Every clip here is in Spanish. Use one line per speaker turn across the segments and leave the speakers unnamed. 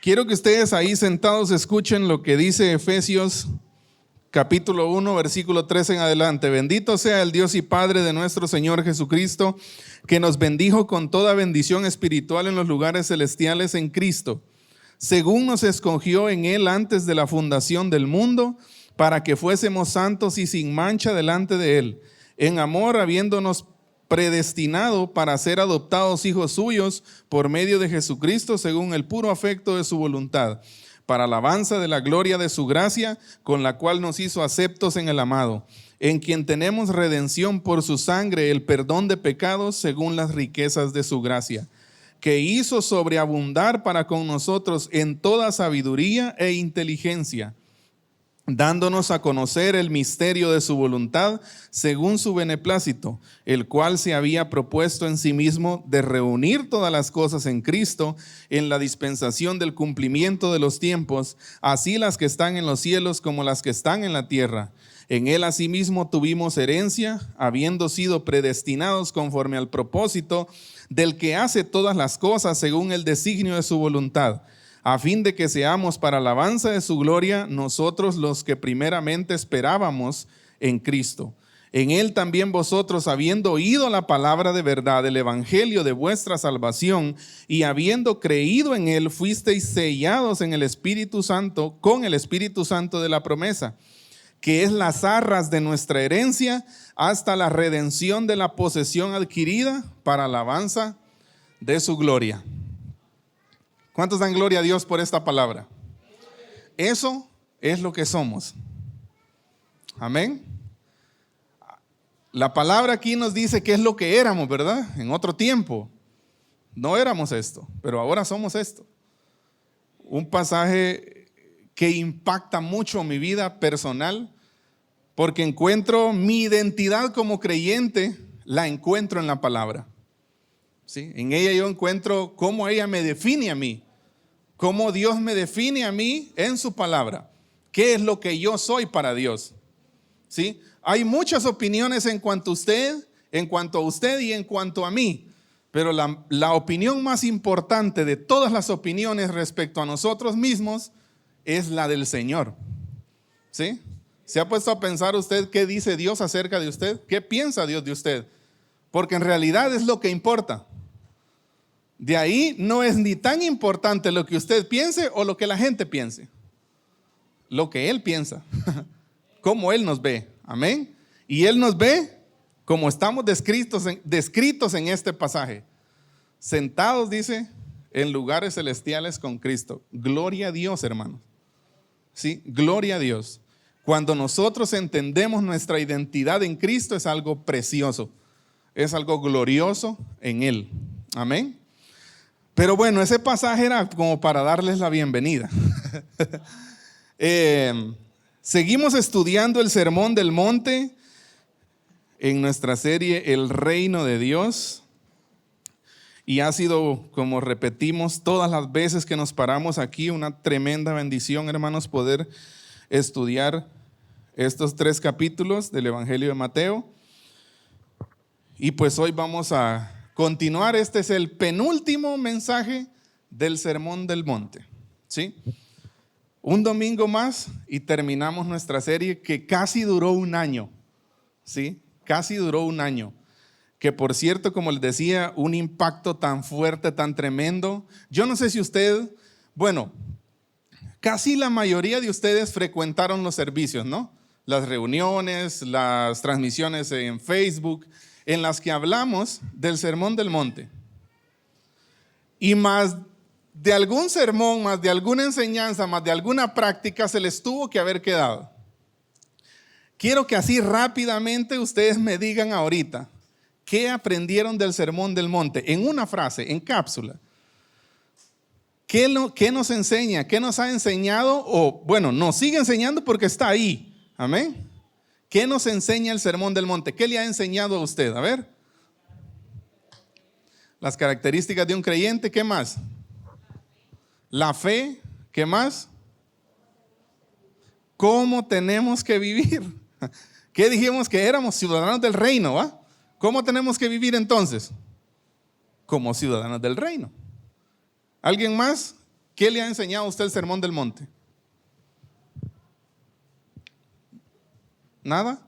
Quiero que ustedes ahí sentados escuchen lo que dice Efesios capítulo 1, versículo 13 en adelante. Bendito sea el Dios y Padre de nuestro Señor Jesucristo, que nos bendijo con toda bendición espiritual en los lugares celestiales en Cristo, según nos escogió en Él antes de la fundación del mundo, para que fuésemos santos y sin mancha delante de Él, en amor, habiéndonos predestinado para ser adoptados hijos suyos por medio de Jesucristo, según el puro afecto de su voluntad, para alabanza de la gloria de su gracia, con la cual nos hizo aceptos en el amado, en quien tenemos redención por su sangre, el perdón de pecados, según las riquezas de su gracia, que hizo sobreabundar para con nosotros en toda sabiduría e inteligencia, dándonos a conocer el misterio de su voluntad, según su beneplácito, el cual se había propuesto en sí mismo de reunir todas las cosas en Cristo, en la dispensación del cumplimiento de los tiempos, así las que están en los cielos como las que están en la tierra. En Él asimismo tuvimos herencia, habiendo sido predestinados conforme al propósito del que hace todas las cosas según el designio de su voluntad, a fin de que seamos para alabanza de su gloria nosotros los que primeramente esperábamos en Cristo. En Él también vosotros, habiendo oído la palabra de verdad, el evangelio de vuestra salvación, y habiendo creído en Él, fuisteis sellados en el Espíritu Santo, con el Espíritu Santo de la promesa, que es las arras de nuestra herencia, hasta la redención de la posesión adquirida para alabanza de su gloria. ¿Cuántos dan gloria a Dios por esta palabra? Eso es lo que somos. Amén. La palabra aquí nos dice qué es lo que éramos, ¿verdad? En otro tiempo no éramos esto, pero ahora somos esto. Un pasaje que impacta mucho mi vida personal, porque encuentro mi identidad como creyente, la encuentro en la palabra. ¿Sí? En ella yo encuentro cómo ella me define a mí. Cómo Dios me define a mí en su palabra. ¿Qué es lo que yo soy para Dios? ¿Sí? Hay muchas opiniones en cuanto a usted y en cuanto a mí. Pero la opinión más importante de todas las opiniones respecto a nosotros mismos es la del Señor. ¿Sí? ¿Se ha puesto a pensar usted qué dice Dios acerca de usted? ¿Qué piensa Dios de usted? Porque en realidad es lo que importa. De ahí no es ni tan importante lo que usted piense o lo que la gente piense. Lo que Él piensa, cómo Él nos ve. Amén. Y Él nos ve como estamos descritos en este pasaje. Sentados, dice, en lugares celestiales con Cristo. Gloria a Dios, hermanos. Sí, gloria a Dios. Cuando nosotros entendemos nuestra identidad en Cristo, es algo precioso. Es algo glorioso en Él. Amén. Pero bueno, ese pasaje era como para darles la bienvenida. Seguimos estudiando el Sermón del Monte en nuestra serie El Reino de Dios. Y ha sido, como repetimos todas las veces que nos paramos aquí, una tremenda bendición, hermanos, poder estudiar estos 3 capítulos del Evangelio de Mateo. Y pues hoy vamos a continuar. Este es el penúltimo mensaje del Sermón del Monte, ¿sí? Un domingo más y terminamos nuestra serie que casi duró un año, ¿sí? Casi duró un año. Que por cierto, como les decía, un impacto tan fuerte, tan tremendo. Yo no sé si usted, bueno, casi la mayoría de ustedes frecuentaron los servicios, ¿no? Las reuniones, las transmisiones en Facebook, en las que hablamos del Sermón del Monte. Y más de algún sermón, más de alguna enseñanza, más de alguna práctica se les tuvo que haber quedado. Quiero que así rápidamente ustedes me digan ahorita, ¿qué aprendieron del Sermón del Monte? En una frase, en cápsula. ¿Qué nos enseña? ¿Qué nos ha enseñado? O bueno, nos sigue enseñando porque está ahí. Amén. ¿Qué nos enseña el Sermón del Monte? ¿Qué le ha enseñado a usted? A ver. Las características de un creyente. ¿Qué más? La fe. ¿Qué más? ¿Cómo tenemos que vivir? ¿Qué dijimos que éramos? Ciudadanos del reino, ¿va? ¿Cómo tenemos que vivir entonces? Como ciudadanos del reino. ¿Alguien más? ¿Qué le ha enseñado a usted el Sermón del Monte? ¿Nada?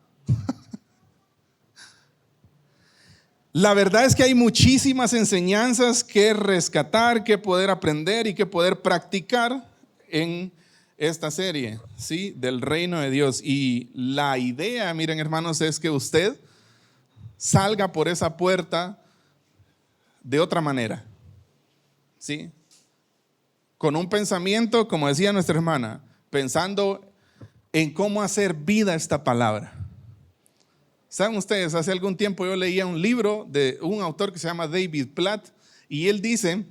La verdad es que hay muchísimas enseñanzas que rescatar, que poder aprender y que poder practicar en esta serie, ¿sí? Del reino de Dios. Y la idea, miren hermanos, es que usted salga por esa puerta de otra manera, ¿sí? Con un pensamiento, como decía nuestra hermana, pensando en cómo hacer vida esta palabra. ¿Saben ustedes? Hace algún tiempo yo leía un libro de un autor que se llama David Platt y él dice,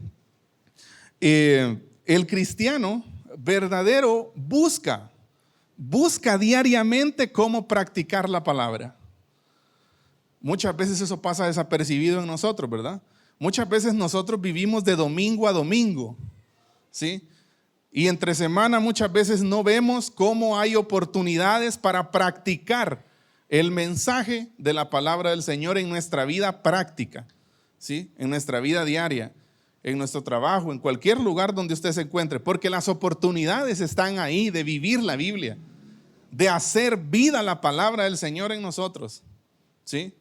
el cristiano verdadero busca diariamente cómo practicar la palabra. Muchas veces eso pasa desapercibido en nosotros, ¿verdad? Muchas veces nosotros vivimos de domingo a domingo, ¿sí? Y entre semana muchas veces no vemos cómo hay oportunidades para practicar el mensaje de la palabra del Señor en nuestra vida práctica, ¿sí? En nuestra vida diaria, en nuestro trabajo, en cualquier lugar donde usted se encuentre, porque las oportunidades están ahí de vivir la Biblia, de hacer vida la palabra del Señor en nosotros, ¿sí?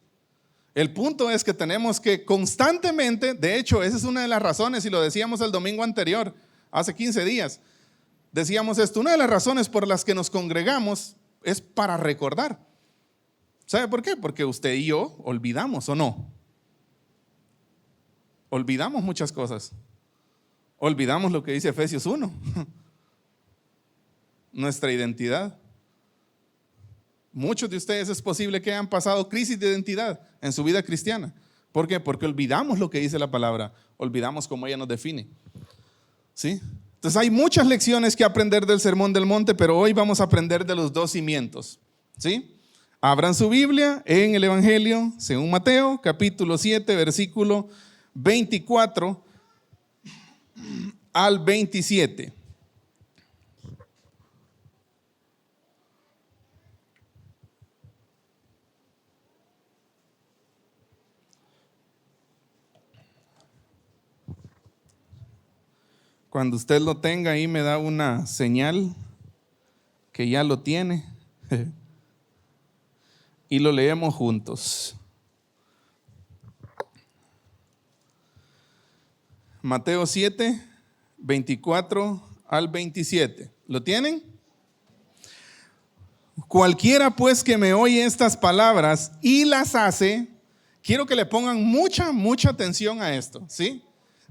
El punto es que tenemos que constantemente, de hecho, esa es una de las razones, y lo decíamos el domingo anterior, hace 15 días, decíamos esto, una de las razones por las que nos congregamos es para recordar. ¿Sabe por qué? Porque usted y yo olvidamos, ¿o no? Olvidamos muchas cosas. Olvidamos lo que dice Efesios 1. Nuestra identidad. Muchos de ustedes es posible que hayan pasado crisis de identidad en su vida cristiana. ¿Por qué? Porque olvidamos lo que dice la palabra. Olvidamos cómo ella nos define. ¿Sí? Entonces hay muchas lecciones que aprender del Sermón del Monte, pero hoy vamos a aprender de los dos cimientos. ¿Sí? Abran su Biblia en el Evangelio según Mateo, capítulo 7, versículo 24 al 27. Cuando usted lo tenga ahí me da una señal que ya lo tiene y lo leemos juntos. Mateo 7, 24 al 27. ¿Lo tienen? Cualquiera pues que me oye estas palabras y las hace, quiero que le pongan mucha atención a esto, ¿sí?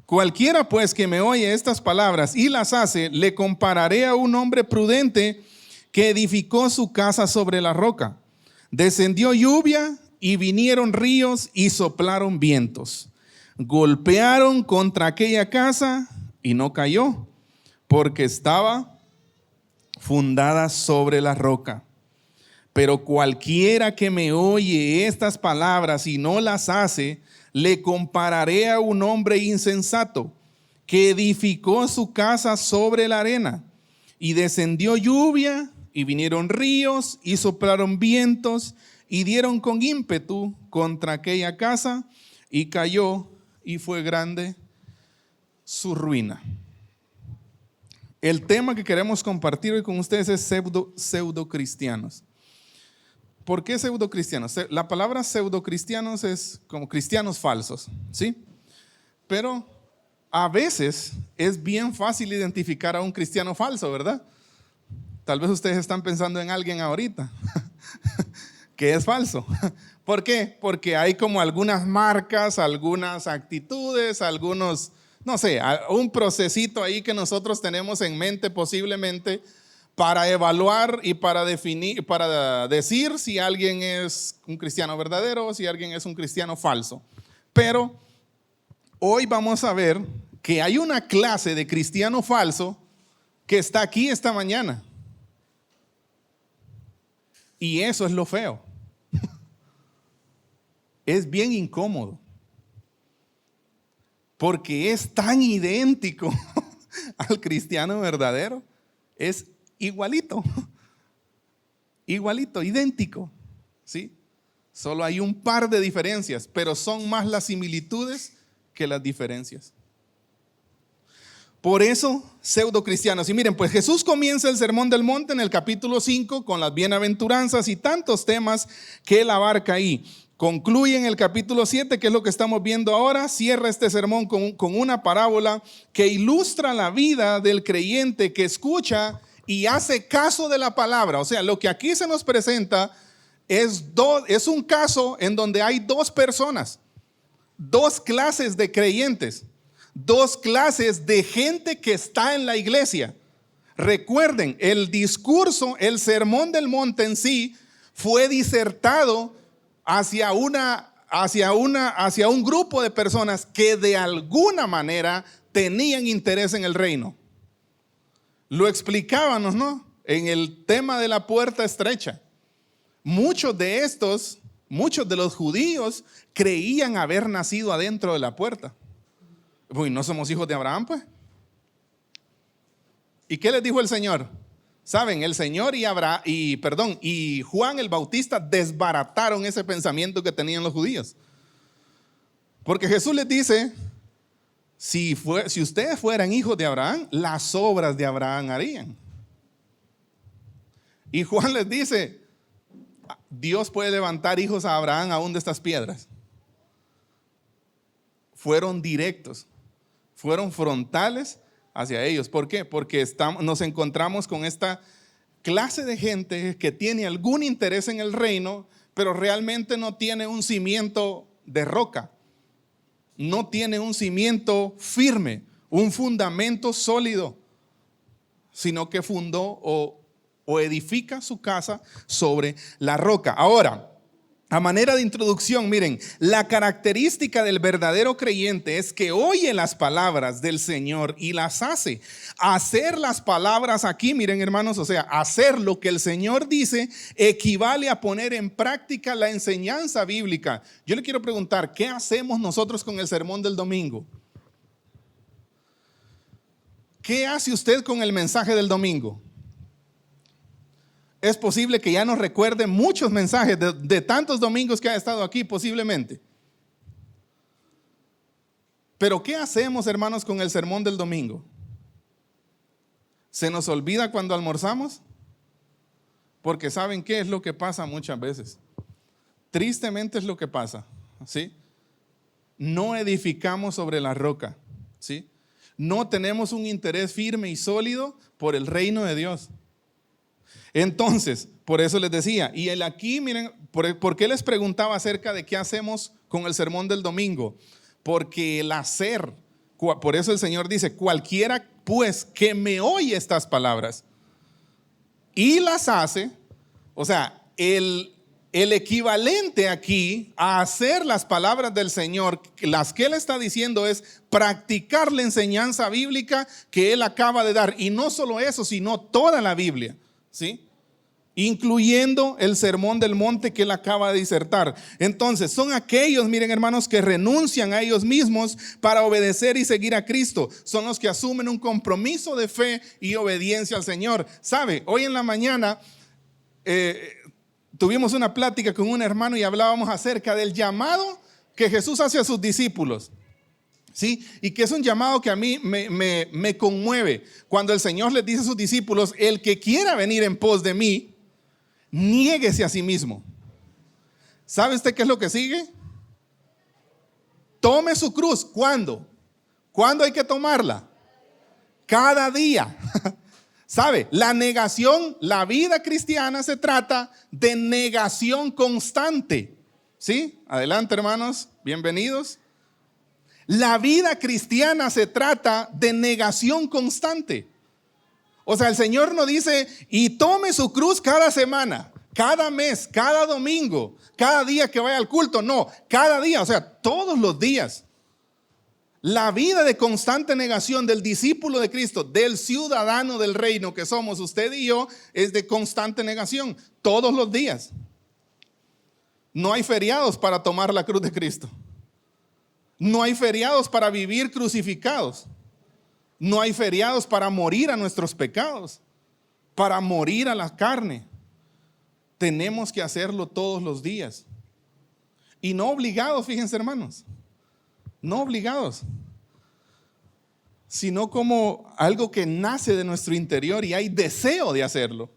Cualquiera pues que me oye estas palabras y las hace, le compararé a un hombre prudente que edificó su casa sobre la roca. Descendió lluvia y vinieron ríos y soplaron vientos. Golpearon contra aquella casa y no cayó, porque estaba fundada sobre la roca. Pero cualquiera que me oye estas palabras y no las hace, le compararé a un hombre insensato que edificó su casa sobre la arena. Y descendió lluvia y vinieron ríos y soplaron vientos y dieron con ímpetu contra aquella casa y cayó y fue grande su ruina. El tema que queremos compartir hoy con ustedes es pseudo cristianos. ¿Por qué pseudo cristianos? La palabra pseudo cristianos es como cristianos falsos, ¿sí? Pero a veces es bien fácil identificar a un cristiano falso, ¿verdad? Tal vez ustedes están pensando en alguien ahorita que es falso. ¿Por qué? Porque hay como algunas marcas, algunas actitudes, algunos, no sé, un procesito ahí que nosotros tenemos en mente posiblemente para evaluar y para definir, para decir si alguien es un cristiano verdadero o si alguien es un cristiano falso. Pero hoy vamos a ver que hay una clase de cristiano falso que está aquí esta mañana. Y eso es lo feo. Es bien incómodo. Porque es tan idéntico al cristiano verdadero. Es igualito, idéntico, ¿sí? Solo hay un par de diferencias, pero son más las similitudes que las diferencias. Por eso, pseudocristianos. Y miren, pues Jesús comienza el Sermón del Monte en el capítulo 5 con las bienaventuranzas y tantos temas que él abarca ahí. Concluye en el capítulo 7, que es lo que estamos viendo ahora. Cierra este sermón con una parábola que ilustra la vida del creyente que escucha y hace caso de la palabra. O sea, lo que aquí se nos presenta es un caso en donde hay dos personas, dos clases de creyentes, dos clases de gente que está en la iglesia. Recuerden, el discurso, el Sermón del Monte en sí fue disertado hacia un grupo de personas que de alguna manera tenían interés en el reino. Lo explicábamos, ¿no? En el tema de la puerta estrecha. Muchos de los judíos creían haber nacido adentro de la puerta. Uy, ¿no somos hijos de Abraham, pues? ¿Y qué les dijo el Señor? Saben, el Señor y Juan el Bautista desbarataron ese pensamiento que tenían los judíos. Porque Jesús les dice, si ustedes fueran hijos de Abraham, las obras de Abraham harían. Y Juan les dice, Dios puede levantar hijos a Abraham aún de estas piedras. Fueron directos, fueron frontales hacia ellos. ¿Por qué? Porque nos encontramos con esta clase de gente que tiene algún interés en el reino, pero realmente no tiene un cimiento de roca, no tiene un cimiento firme, un fundamento sólido, sino que fundó o edifica su casa sobre la roca. Ahora, a manera de introducción, miren, la característica del verdadero creyente es que oye las palabras del Señor y las hace. Hacer las palabras aquí, miren hermanos, o sea, hacer lo que el Señor dice equivale a poner en práctica la enseñanza bíblica. Yo le quiero preguntar, ¿qué hacemos nosotros con el sermón del domingo? ¿Qué hace usted con el mensaje del domingo? Es posible que ya no recuerde muchos mensajes de tantos domingos que ha estado aquí, posiblemente. Pero ¿qué hacemos, hermanos, con el sermón del domingo? ¿Se nos olvida cuando almorzamos? Porque ¿saben qué es lo que pasa muchas veces? Tristemente es lo que pasa, ¿sí? No edificamos sobre la roca, ¿sí? No tenemos un interés firme y sólido por el reino de Dios. Entonces, por eso les decía, y aquí miren, ¿por qué les preguntaba acerca de qué hacemos con el sermón del domingo? Porque el hacer, por eso el Señor dice, cualquiera pues que me oye estas palabras y las hace, o sea, el equivalente aquí a hacer las palabras del Señor, las que Él está diciendo es practicar la enseñanza bíblica que Él acaba de dar. Y no solo eso, sino toda la Biblia, ¿sí? Incluyendo el sermón del monte que él acaba de disertar. Entonces son aquellos, miren hermanos, que renuncian a ellos mismos para obedecer y seguir a Cristo. Son los que asumen un compromiso de fe y obediencia al Señor. ¿Sabe? Hoy en la mañana tuvimos una plática con un hermano y hablábamos acerca del llamado que Jesús hace a sus discípulos, ¿sí? Y que es un llamado que a mí me conmueve. Cuando el Señor les dice a sus discípulos, el que quiera venir en pos de mí, niéguese a sí mismo. ¿Sabe usted qué es lo que sigue? Tome su cruz. ¿Cuándo? ¿Cuándo hay que tomarla? Cada día. ¿Sabe? La negación, la vida cristiana se trata de negación constante. ¿Sí? Adelante, hermanos. Bienvenidos. La vida cristiana se trata de negación constante. O sea, el Señor no dice, y tome su cruz cada semana, cada mes, cada domingo, cada día que vaya al culto. No, cada día, o sea, todos los días. La vida de constante negación del discípulo de Cristo, del ciudadano del reino que somos usted y yo, es de constante negación, todos los días. No hay feriados para tomar la cruz de Cristo. No hay feriados para vivir crucificados. No hay feriados para morir a nuestros pecados, para morir a la carne. Tenemos que hacerlo todos los días. Y no obligados, fíjense hermanos. No obligados. sino como algo que nace de nuestro interior y hay deseo de hacerlo.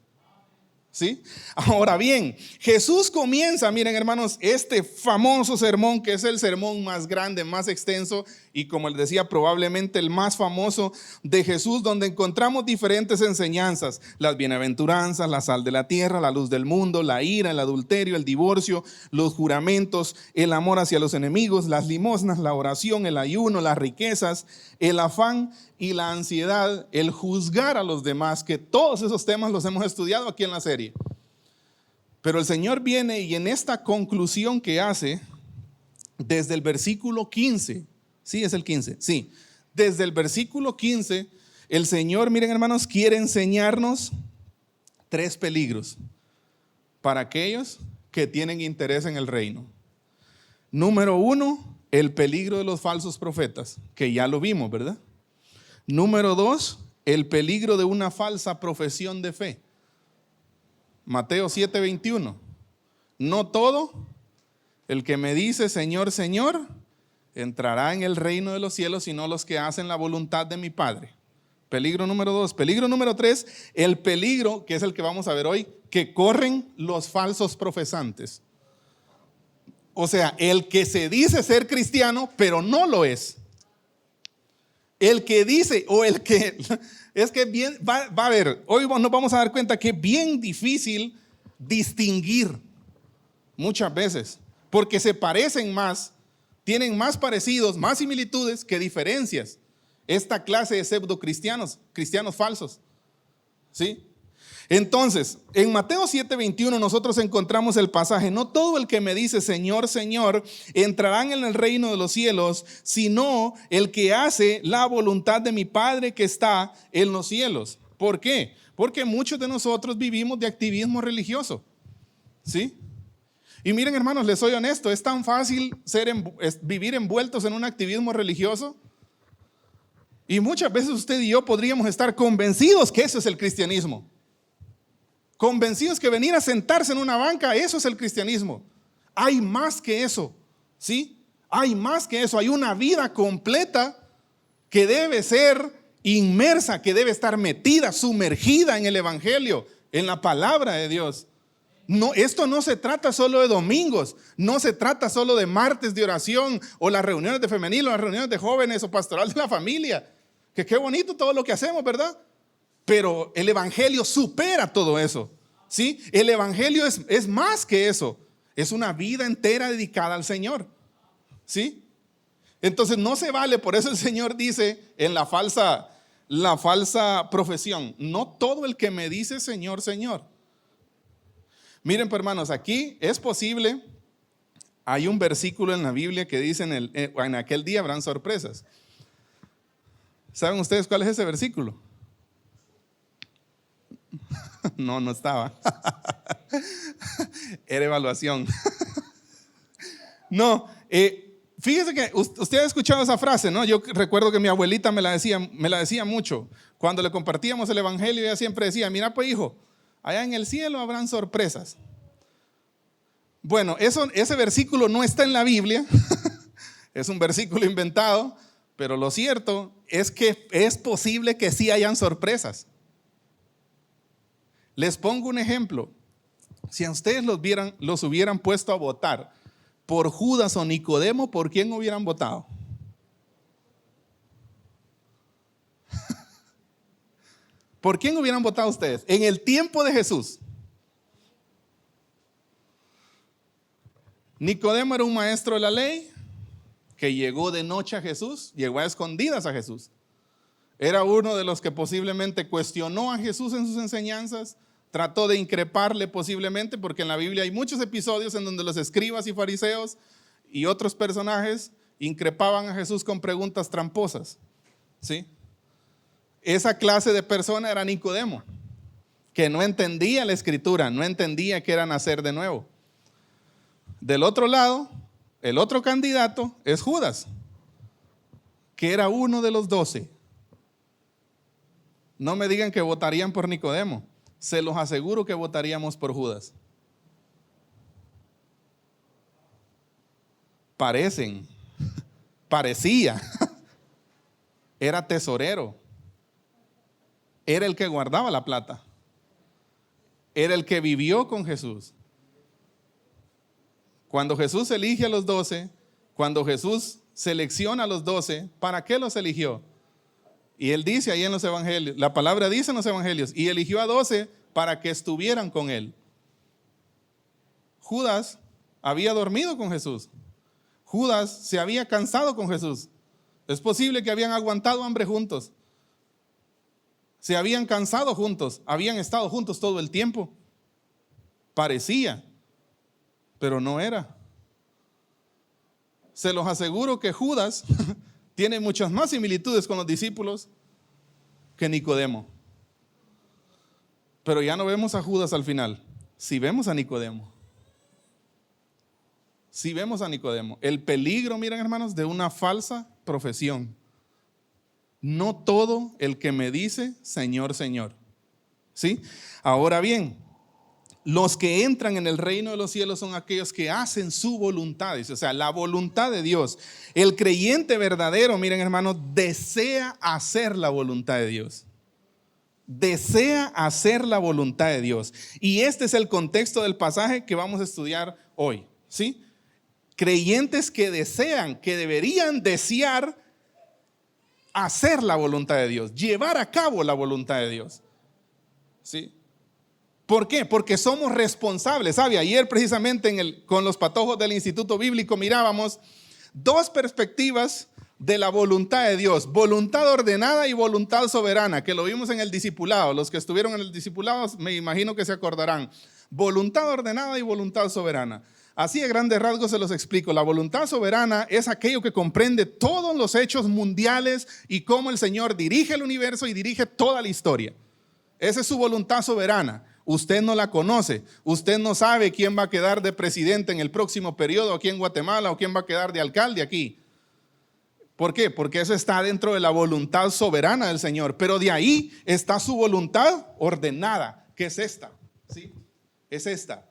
¿Sí? Ahora bien, Jesús comienza, miren hermanos, este famoso sermón, que es el sermón más grande, más extenso y, como les decía, probablemente el más famoso de Jesús, donde encontramos diferentes enseñanzas: las bienaventuranzas, la sal de la tierra, la luz del mundo, la ira, el adulterio, el divorcio, los juramentos, el amor hacia los enemigos, las limosnas, la oración, el ayuno, las riquezas, el afán y la ansiedad, el juzgar a los demás, que todos esos temas los hemos estudiado aquí en la serie. Pero el Señor viene y en esta conclusión que hace, desde el versículo 15, sí, es el 15, sí, desde el versículo 15, el Señor, miren hermanos, quiere enseñarnos 3 peligros para aquellos que tienen interés en el reino. Número 1, el peligro de los falsos profetas, que ya lo vimos, ¿verdad? Número 2, el peligro de una falsa profesión de fe. Mateo 7:21. No todo el que me dice Señor, Señor, entrará en el reino de los cielos, sino los que hacen la voluntad de mi Padre. Peligro número 2. Peligro número 3, el peligro, que es el que vamos a ver hoy, que corren los falsos profesantes. O sea, el que se dice ser cristiano, pero no lo es. El que dice, o el que, es que bien, va a ver, hoy nos vamos a dar cuenta que es bien difícil distinguir muchas veces, porque se parecen más, tienen más parecidos, más similitudes que diferencias. Esta clase de pseudocristianos, cristianos falsos, ¿sí? Entonces, en Mateo 7:21 nosotros encontramos el pasaje: no todo el que me dice Señor, Señor, entrarán en el reino de los cielos, sino el que hace la voluntad de mi Padre que está en los cielos. ¿Por qué? Porque muchos de nosotros vivimos de activismo religioso, ¿sí? Y miren hermanos, les soy honesto, es tan fácil vivir envueltos en un activismo religioso. Y muchas veces usted y yo podríamos estar convencidos que eso es el cristianismo. Convencidos que venir a sentarse en una banca, eso es el cristianismo. Hay más que eso, ¿sí? Hay más que eso. Hay una vida completa que debe ser inmersa, que debe estar metida, sumergida en el evangelio, en la palabra de Dios. No, esto no se trata solo de domingos, no se trata solo de martes de oración o las reuniones de femenil o las reuniones de jóvenes o pastoral de la familia. Que qué bonito todo lo que hacemos, ¿verdad? Pero el evangelio supera todo eso, ¿sí? El evangelio es más que eso. Es una vida entera dedicada al Señor, ¿sí? Entonces no se vale, por eso el Señor dice en la falsa profesión: no todo el que me dice Señor, Señor. Miren, pues, hermanos, aquí es posible, hay un versículo en la Biblia que dice en aquel día habrán sorpresas. ¿Saben ustedes cuál es ese versículo? No estaba. Era evaluación. No, fíjese que usted ha escuchado esa frase, ¿no? Yo recuerdo que mi abuelita me la decía mucho. Cuando le compartíamos el evangelio, ella siempre decía: mira pues hijo, allá en el cielo habrán sorpresas. Bueno, ese versículo no está en la Biblia. Es un versículo inventado, pero lo cierto es que es posible que sí hayan sorpresas. Les pongo un ejemplo. Si a ustedes los hubieran puesto a votar por Judas o Nicodemo, ¿por quién hubieran votado? ¿Por quién hubieran votado ustedes en el tiempo de Jesús? Nicodemo era un maestro de la ley que llegó de noche a Jesús, llegó a escondidas a Jesús. Era uno de los que posiblemente cuestionó a Jesús en sus enseñanzas, trató de increparle posiblemente, porque en la Biblia hay muchos episodios en donde los escribas y fariseos y otros personajes increpaban a Jesús con preguntas tramposas, ¿sí? Esa clase de persona era Nicodemo, que no entendía la escritura, no entendía que era nacer de nuevo. Del otro lado, el otro candidato es Judas, que era uno de los 12. No me digan que votarían por Nicodemo, se los aseguro que votaríamos por Judas. Parecía. era tesorero, era el que guardaba la plata, era el que vivió con Jesús. Cuando Jesús elige a los 12, cuando Jesús selecciona a los 12, ¿para qué los eligió? Y él dice ahí en los evangelios, la palabra dice en los evangelios, y eligió a 12 para que estuvieran con él. Judas había dormido con Jesús. Judas se había cansado con Jesús. Es posible que habían aguantado hambre juntos. Se habían cansado juntos, habían estado juntos todo el tiempo. Parecía, pero no era. Se los aseguro que Judas tiene muchas más similitudes con los discípulos que Nicodemo. Pero ya no vemos a Judas al final. Si vemos a Nicodemo. Si vemos a Nicodemo. El peligro, miren hermanos, de una falsa profesión. No todo el que me dice Señor, Señor. ¿Sí? Ahora bien, los que entran en el reino de los cielos son aquellos que hacen su voluntad, o sea, la voluntad de Dios. El creyente verdadero, miren hermanos, desea hacer la voluntad de Dios. Desea hacer la voluntad de Dios. Y este es el contexto del pasaje que vamos a estudiar hoy, ¿sí? Creyentes que desean, que deberían desear hacer la voluntad de Dios, llevar a cabo la voluntad de Dios, ¿sí? ¿Por qué? Porque somos responsables. ¿Sabe? Ayer precisamente con los patojos del Instituto Bíblico mirábamos dos perspectivas de la voluntad de Dios: voluntad ordenada y voluntad soberana, que lo vimos en el discipulado. Los que estuvieron en el discipulado me imagino que se acordarán. Voluntad ordenada y voluntad soberana. Así a grandes rasgos se los explico. La voluntad soberana es aquello que comprende todos los hechos mundiales y cómo el Señor dirige el universo y dirige toda la historia. Esa es su voluntad soberana. Usted no la conoce. Usted no sabe quién va a quedar de presidente en el próximo periodo aquí en Guatemala o quién va a quedar de alcalde aquí. ¿Por qué? Porque eso está dentro de la voluntad soberana del Señor. Pero de ahí está su voluntad ordenada, que es esta. ¿Sí? Es esta.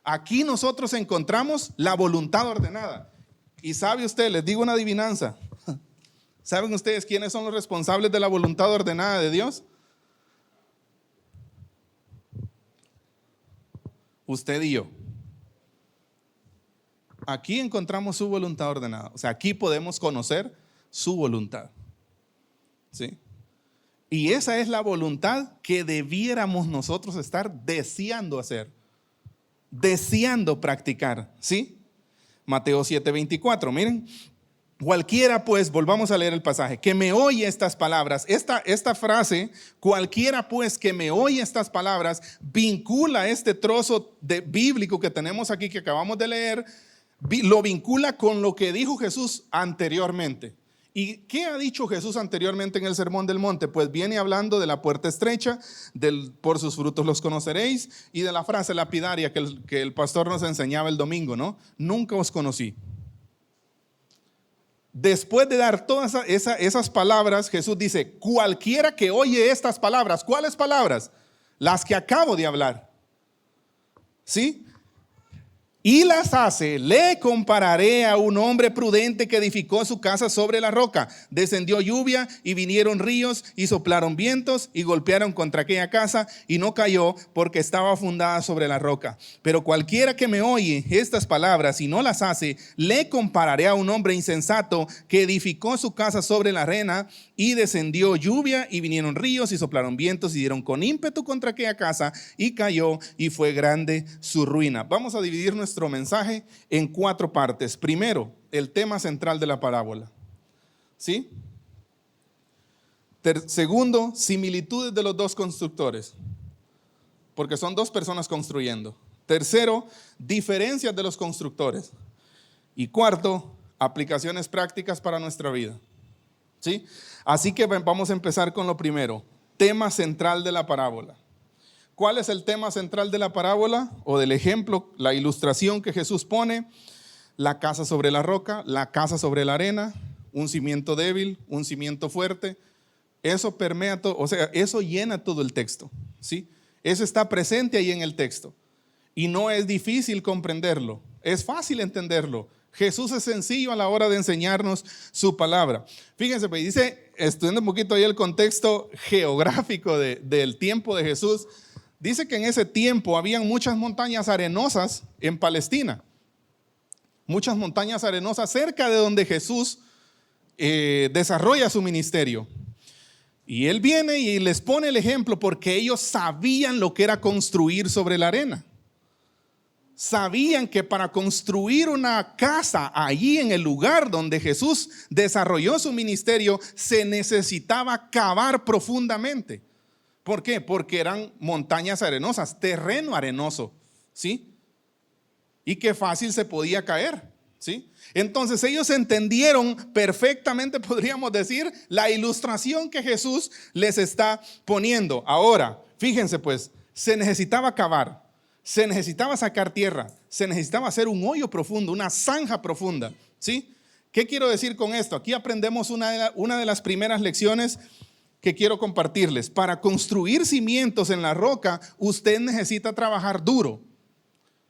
Aquí nosotros encontramos la voluntad ordenada. Y sabe usted, les digo una adivinanza. ¿Saben ustedes quiénes son los responsables de la voluntad ordenada de Dios? Usted y yo. Aquí encontramos su voluntad ordenada. O sea, aquí podemos conocer su voluntad. ¿Sí? Y esa es la voluntad que debiéramos nosotros estar deseando hacer, deseando practicar. ¿Sí? Mateo 7:24, miren. Cualquiera pues, volvamos a leer el pasaje, que me oye estas palabras, esta frase, cualquiera pues que me oye estas palabras, vincula este trozo bíblico que tenemos aquí, que acabamos de leer, lo vincula con lo que dijo Jesús anteriormente. ¿Y qué ha dicho Jesús anteriormente en el Sermón del Monte? Pues viene hablando de la puerta estrecha, por sus frutos los conoceréis, y de la frase lapidaria que el pastor nos enseñaba el domingo, ¿no? Nunca os conocí. Después de dar todas esas palabras, Jesús dice, cualquiera que oye estas palabras. ¿Cuáles palabras? Las que acabo de hablar. ¿Sí? Y las hace, le compararé a un hombre prudente que edificó su casa sobre la roca. Descendió lluvia y vinieron ríos y soplaron vientos y golpearon contra aquella casa y no cayó porque estaba fundada sobre la roca. Pero cualquiera que me oye estas palabras y no las hace, le compararé a un hombre insensato que edificó su casa sobre la arena y descendió lluvia y vinieron ríos y soplaron vientos y dieron con ímpetu contra aquella casa y cayó y fue grande su ruina. Vamos a dividir nuestro mensaje en 4 partes. Primero, el tema central de la parábola. ¿Sí? Segundo, similitudes de los dos constructores, porque son 2 personas construyendo. Tercero, diferencias de los constructores. Y cuarto, aplicaciones prácticas para nuestra vida. ¿Sí? Así que vamos a empezar con lo primero, tema central de la parábola. ¿Cuál es el tema central de la parábola o del ejemplo, la ilustración que Jesús pone? La casa sobre la roca, la casa sobre la arena, un cimiento débil, un cimiento fuerte. Eso permea todo, o sea, eso llena todo el texto, ¿sí? Eso está presente ahí en el texto y no es difícil comprenderlo, es fácil entenderlo. Jesús es sencillo a la hora de enseñarnos su palabra. Fíjense, pues dice, estudiando un poquito ahí el contexto geográfico del tiempo de Jesús, dice que en ese tiempo habían muchas montañas arenosas en Palestina. Muchas montañas arenosas cerca de donde Jesús desarrolla su ministerio. Y él viene y les pone el ejemplo porque ellos sabían lo que era construir sobre la arena. Sabían que para construir una casa allí en el lugar donde Jesús desarrolló su ministerio se necesitaba cavar profundamente. ¿Por qué? Porque eran montañas arenosas, terreno arenoso, ¿sí? Y que fácil se podía caer, ¿sí? Entonces ellos entendieron perfectamente, podríamos decir, la ilustración que Jesús les está poniendo. Ahora, fíjense pues, se necesitaba cavar. Se necesitaba sacar tierra, se necesitaba hacer un hoyo profundo, una zanja profunda, ¿sí? ¿Qué quiero decir con esto? Aquí aprendemos una de las primeras lecciones que quiero compartirles. Para construir cimientos en la roca, usted necesita trabajar duro.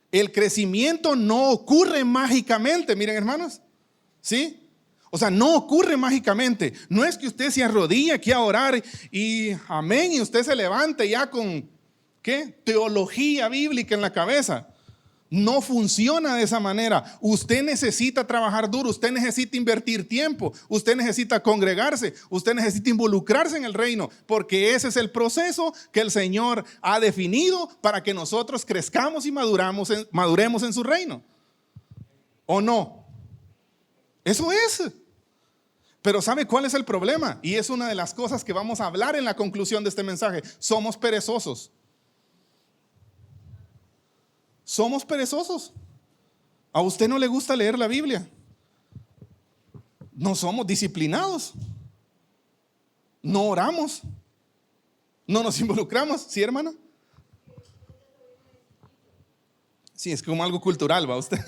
El crecimiento no ocurre mágicamente, miren hermanos, ¿sí? O sea, no ocurre mágicamente. No es que usted se arrodille aquí a orar y amén, y usted se levante ya con ¿qué? Teología bíblica en la cabeza. No funciona de esa manera. Usted necesita trabajar duro, usted necesita invertir tiempo, usted necesita congregarse, usted necesita involucrarse en el reino, porque ese es el proceso que el Señor ha definido para que nosotros crezcamos y maduremos en su reino. ¿O no? Eso es. Pero ¿sabe cuál es el problema? Y es una de las cosas que vamos a hablar en la conclusión de este mensaje. Somos perezosos. Somos perezosos. ¿A usted no le gusta leer la Biblia? No somos disciplinados. No oramos. No nos involucramos. ¿Sí, hermana? Sí, es como algo cultural, ¿va usted?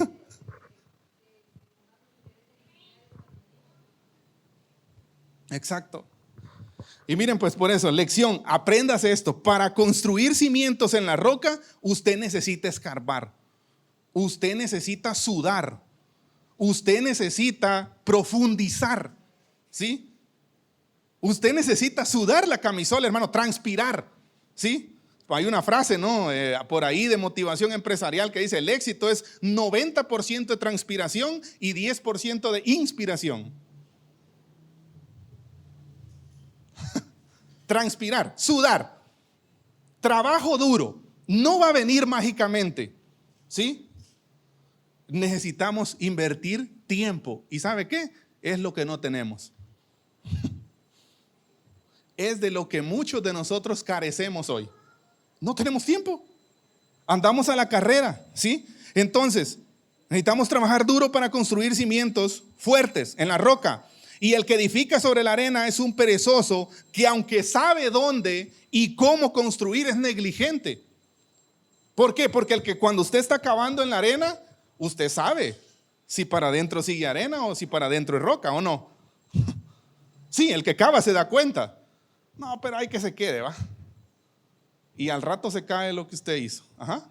Exacto. Y miren pues por eso, lección, apréndase esto. Para construir cimientos en la roca, usted necesita escarbar. Usted necesita sudar. Usted necesita profundizar. ¿Sí? Usted necesita sudar la camisola, hermano, transpirar. ¿Sí? Hay una frase, ¿no? Por ahí de motivación empresarial que dice, el éxito es 90% de transpiración y 10% de inspiración. Transpirar, sudar, trabajo duro, no va a venir mágicamente, ¿sí? Necesitamos invertir tiempo. ¿Y sabe qué? Es lo que no tenemos. Es de lo que muchos de nosotros carecemos hoy. No tenemos tiempo. Andamos a la carrera, ¿sí? Entonces, necesitamos trabajar duro para construir cimientos fuertes en la roca. Y el que edifica sobre la arena es un perezoso que aunque sabe dónde y cómo construir es negligente. ¿Por qué? Porque el que cuando usted está cavando en la arena, usted sabe si para adentro sigue arena o si para adentro es roca o no. Sí, el que cava se da cuenta. No, pero hay que se quede, ¿va? Y al rato se cae lo que usted hizo. Ajá.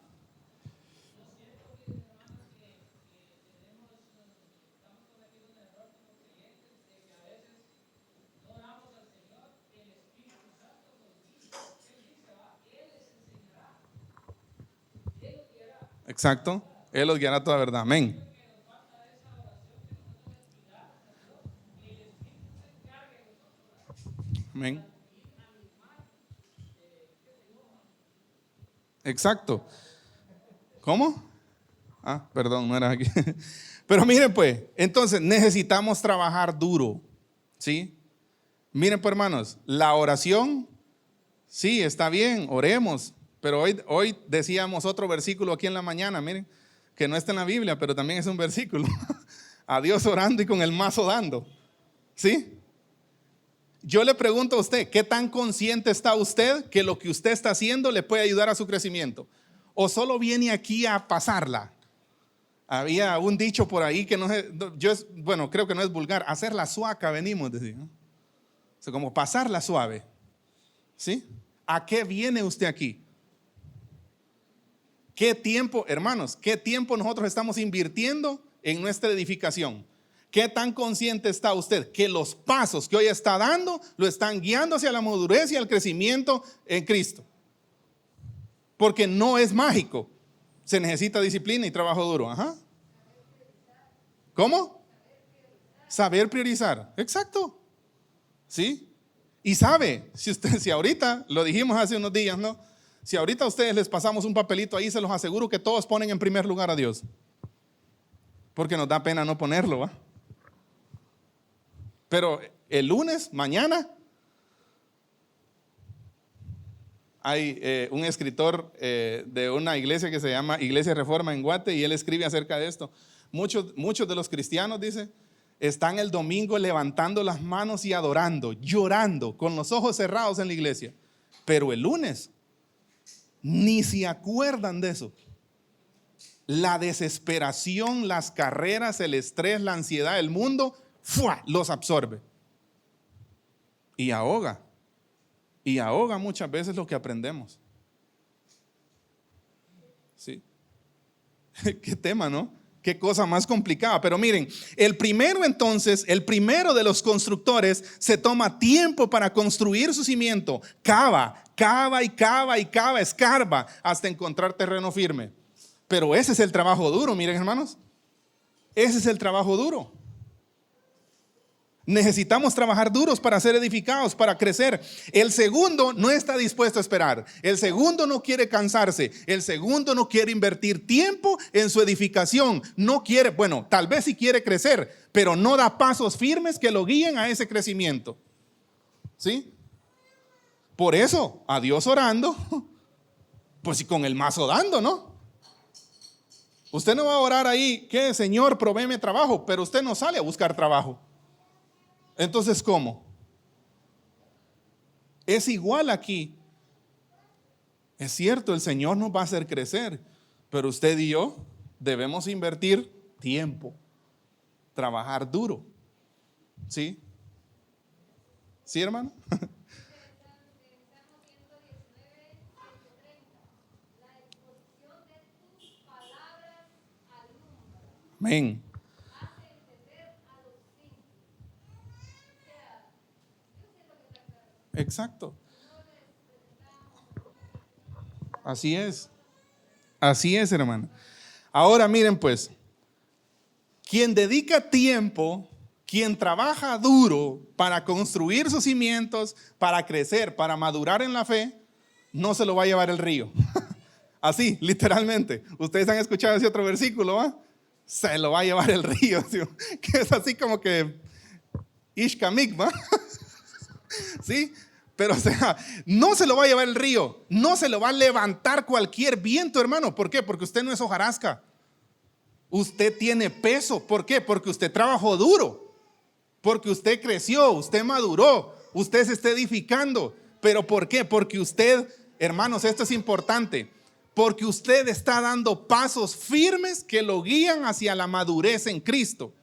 Exacto. Él los guiará a toda verdad. Amén. Amén. Exacto. ¿Cómo? Ah, perdón, no era aquí. Pero miren pues, entonces necesitamos trabajar duro, ¿sí? Miren pues hermanos, la oración, sí, está bien, oremos. Pero hoy decíamos otro versículo aquí en la mañana, miren, que no está en la Biblia, pero también es un versículo. A Dios orando y con el mazo dando, ¿sí? Yo le pregunto a usted, ¿qué tan consciente está usted que lo que usted está haciendo le puede ayudar a su crecimiento? ¿O solo viene aquí a pasarla? Había un dicho por ahí que no sé, bueno, creo que no es vulgar, hacer la suaca venimos, decir, ¿no? O sea, como pasarla suave, ¿sí? ¿A qué viene usted aquí? ¿Qué tiempo, hermanos, qué tiempo nosotros estamos invirtiendo en nuestra edificación? ¿Qué tan consciente está usted que los pasos que hoy está dando lo están guiando hacia la madurez y al crecimiento en Cristo? Porque no es mágico. Se necesita disciplina y trabajo duro. Ajá. ¿Cómo? Saber priorizar. Exacto. ¿Sí? Y sabe, si ahorita, lo dijimos hace unos días, ¿no? Si ahorita a ustedes les pasamos un papelito ahí, se los aseguro que todos ponen en primer lugar a Dios. Porque nos da pena no ponerlo, ¿va? Pero el lunes, mañana, hay un escritor de una iglesia que se llama Iglesia Reforma en Guate, y él escribe acerca de esto. Muchos de los cristianos, dice, están el domingo levantando las manos y adorando, llorando, con los ojos cerrados en la iglesia. Pero el lunes ni se acuerdan de eso. La desesperación, las carreras, el estrés, la ansiedad, el mundo, ¡fua!, los absorbe. Y ahoga muchas veces lo que aprendemos. Sí. Qué tema, ¿no? Qué cosa más complicada. Pero miren, el primero de los constructores se toma tiempo para construir su cimiento. Cava, escarba hasta encontrar terreno firme. Pero ese es el trabajo duro, miren, hermanos. Ese es el trabajo duro. Necesitamos trabajar duros para ser edificados, para crecer. El segundo no está dispuesto a esperar. El segundo no quiere cansarse. El segundo no quiere invertir tiempo en su edificación. No quiere, bueno, tal vez sí quiere crecer, pero no da pasos firmes que lo guíen a ese crecimiento. ¿Sí? Por eso, a Dios orando, pues y con el mazo dando, ¿no? Usted no va a orar ahí, que Señor, provéeme trabajo, pero usted no sale a buscar trabajo. Entonces, ¿cómo? Es igual aquí. Es cierto, el Señor nos va a hacer crecer, pero usted y yo debemos invertir tiempo, trabajar duro. ¿Sí? ¿Sí, hermano? Amén. Exacto. Así es. Así es, hermano. Ahora miren pues, quien dedica tiempo, quien trabaja duro para construir sus cimientos, para crecer, para madurar en la fe, no se lo va a llevar el río. Así, literalmente. Ustedes han escuchado ese otro versículo, ¿va? Se lo va a llevar el río, ¿sí? Que es así como que Ishkamik, ¿va? ¿Sí? Pero o sea, no se lo va a llevar el río, no se lo va a levantar cualquier viento, hermano. ¿Por qué? Porque usted no es hojarasca. Usted tiene peso. ¿Por qué? Porque usted trabajó duro, porque usted creció, usted maduró, usted se está edificando. ¿Pero por qué? Porque usted, hermanos, esto es importante, porque usted está dando pasos firmes que lo guían hacia la madurez en Cristo.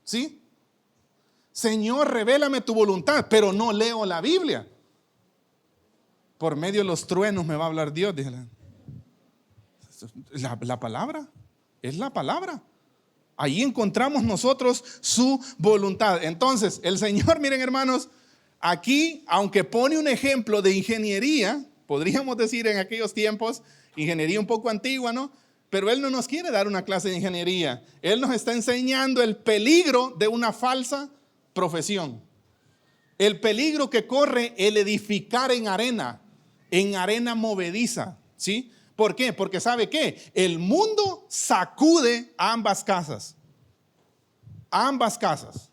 ¿Sí? Señor, revélame tu voluntad, pero no leo la Biblia. Por medio de los truenos me va a hablar Dios. La palabra, es la palabra. Ahí encontramos nosotros su voluntad. Entonces, el Señor, miren hermanos, aquí, aunque pone un ejemplo de ingeniería, podríamos decir en aquellos tiempos, ingeniería un poco antigua, ¿no? Pero Él no nos quiere dar una clase de ingeniería. Él nos está enseñando el peligro de una falsa profesión. El peligro que corre el edificar en arena movediza, ¿sí? ¿Por qué? Porque ¿sabe qué? El mundo sacude a ambas casas. A ambas casas.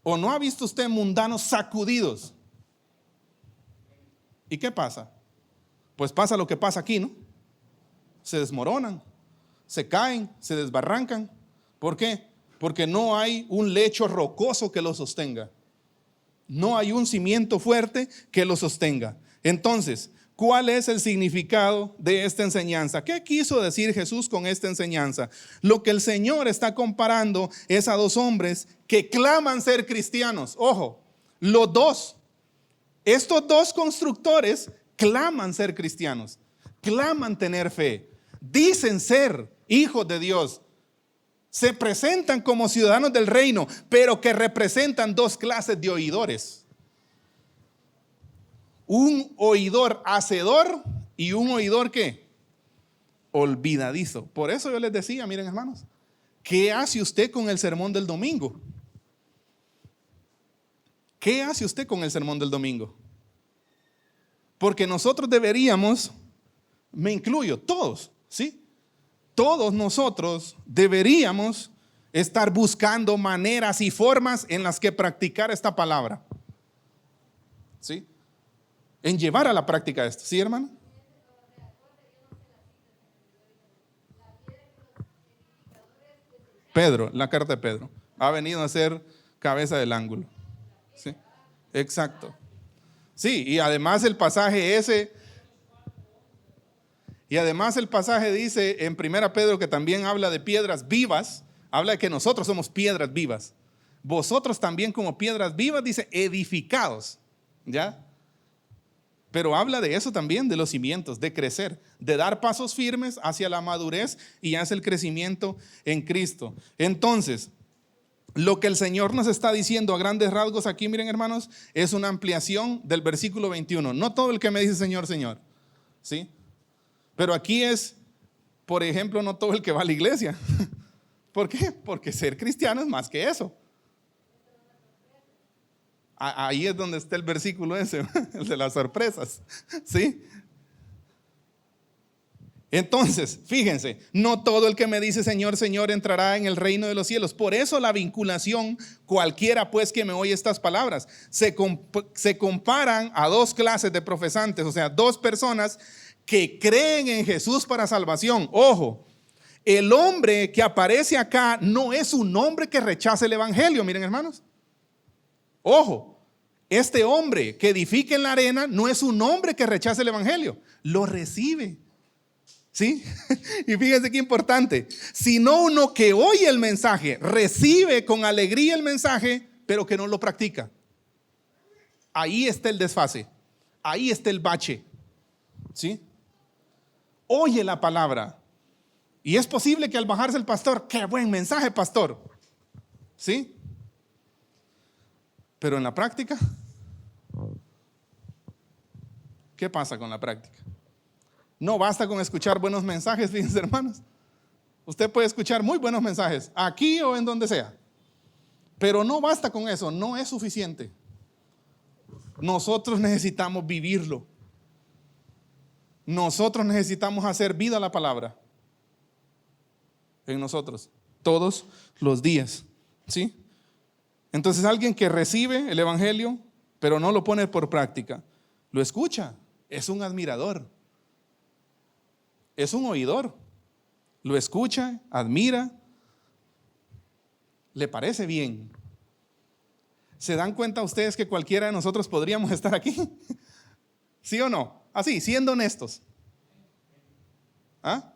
¿O no ha visto usted mundanos sacudidos? ¿Y qué pasa? Pues pasa lo que pasa aquí, ¿no? Se desmoronan, se caen, se desbarrancan. ¿Por qué? Porque no hay un lecho rocoso que lo sostenga. No hay un cimiento fuerte que lo sostenga. Entonces, ¿cuál es el significado de esta enseñanza? ¿Qué quiso decir Jesús con esta enseñanza? Lo que el Señor está comparando es a dos hombres que claman ser cristianos. Ojo, estos dos constructores claman ser cristianos, claman tener fe, dicen ser hijos de Dios, Se presentan como ciudadanos del reino, pero que representan dos clases de oidores. Un oidor hacedor y un oidor ¿qué? Olvidadizo. Por eso yo les decía, miren hermanos, ¿qué hace usted con el sermón del domingo? ¿Qué hace usted con el sermón del domingo? Porque nosotros deberíamos, me incluyo, todos, ¿sí? Todos nosotros deberíamos estar buscando maneras y formas en las que practicar esta palabra. ¿Sí? En llevar a la práctica esto. ¿Sí, hermano? Pedro, la carta de Pedro. Ha venido a ser cabeza del ángulo. ¿Sí? Exacto. Sí, y además el pasaje ese... Y además el pasaje dice en 1 Pedro que también habla de piedras vivas, habla de que nosotros somos piedras vivas. Vosotros también como piedras vivas, dice, edificados, ¿ya? Pero habla de eso también, de los cimientos, de crecer, de dar pasos firmes hacia la madurez y hacia el crecimiento en Cristo. Entonces, lo que el Señor nos está diciendo a grandes rasgos aquí, miren hermanos, es una ampliación del versículo 21. No todo el que me dice Señor, Señor, ¿sí? Pero aquí es, por ejemplo, no todo el que va a la iglesia. ¿Por qué? Porque ser cristiano es más que eso. Ahí es donde está el versículo ese, el de las sorpresas. ¿Sí? Entonces, fíjense, no todo el que me dice Señor, Señor entrará en el reino de los cielos. Por eso la vinculación, cualquiera pues que me oye estas palabras, se comparan a dos clases de profesantes, o sea, dos personas que creen en Jesús para salvación. Ojo, el hombre que aparece acá no es un hombre que rechace el evangelio, miren hermanos. Ojo, este hombre que edifica en la arena no es un hombre que rechace el evangelio, lo recibe. ¿Sí? Y fíjense qué importante, sino uno que oye el mensaje, recibe con alegría el mensaje, pero que no lo practica. Ahí está el desfase, ahí está el bache. ¿Sí? Oye la palabra. Y es posible que al bajarse el pastor, qué buen mensaje, pastor. ¿Sí? Pero en la práctica, ¿qué pasa con la práctica? No basta con escuchar buenos mensajes, fíjense hermanos. Usted puede escuchar muy buenos mensajes, aquí o en donde sea. Pero no basta con eso, no es suficiente. Nosotros necesitamos vivirlo. Nosotros necesitamos hacer vida a la palabra en nosotros todos los días, ¿sí? Entonces alguien que recibe el evangelio pero no lo pone por práctica, lo escucha, es un admirador, es un oidor, lo escucha, admira, le parece bien. ¿Se dan cuenta ustedes que cualquiera de nosotros podríamos estar aquí? ¿Sí o no? Así, siendo honestos. ¿Ah?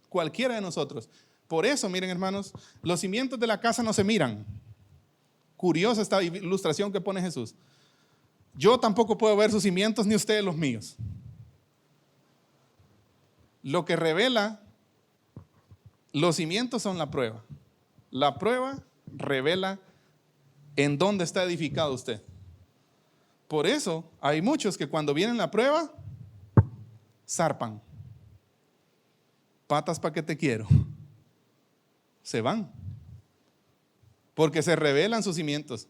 Cualquiera de nosotros. Por eso, miren hermanos, los cimientos de la casa no se miran. Curiosa esta ilustración que pone Jesús. Yo tampoco puedo ver sus cimientos ni ustedes los míos. Lo que revela los cimientos son la prueba. La prueba revela en dónde está edificado usted. Por eso hay muchos que cuando viene la prueba, zarpan. Patas pa' que te quiero. Se van. Porque se revelan sus cimientos.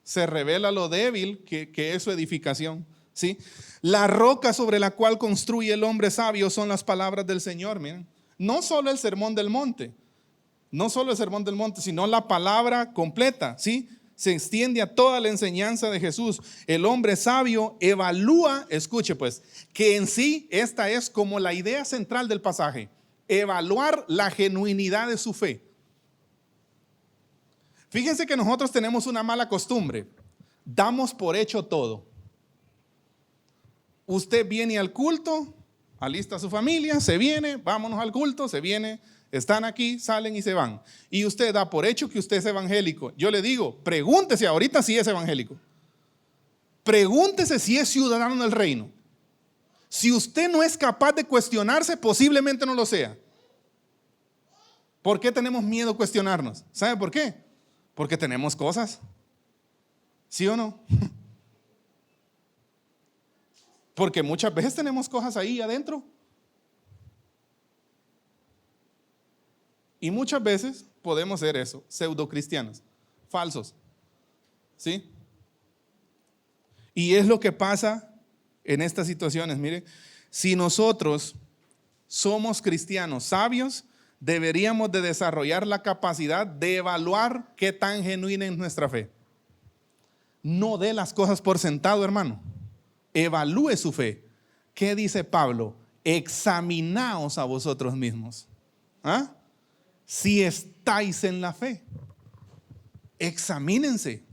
Se revela lo débil que es su edificación. ¿Sí? La roca sobre la cual construye el hombre sabio son las palabras del Señor. Miren. No solo el sermón del monte. No solo el sermón del monte, sino la palabra completa. ¿Sí? Se extiende a toda la enseñanza de Jesús. El hombre sabio evalúa, escuche pues, que en sí esta es como la idea central del pasaje. Evaluar la genuinidad de su fe. Fíjense que nosotros tenemos una mala costumbre. Damos por hecho todo. Usted viene al culto, alista a su familia, se viene, vámonos al culto, se viene, están aquí, salen y se van. Y usted da por hecho que usted es evangélico. Yo le digo, pregúntese ahorita si es evangélico. Pregúntese si es ciudadano del reino. Si usted no es capaz de cuestionarse, posiblemente no lo sea. ¿Por qué tenemos miedo a cuestionarnos? ¿Sabe por qué? Porque tenemos cosas. ¿Sí o no? Porque muchas veces tenemos cosas ahí adentro. Y muchas veces podemos ser eso, pseudo cristianos, falsos. ¿Sí? Y es lo que pasa en estas situaciones. Mire, si nosotros somos cristianos sabios, deberíamos de desarrollar la capacidad de evaluar qué tan genuina es nuestra fe. No dé las cosas por sentado, hermano. Evalúe su fe. ¿Qué dice Pablo? Examinaos a vosotros mismos. ¿Ah? Si estáis en la fe, examínense.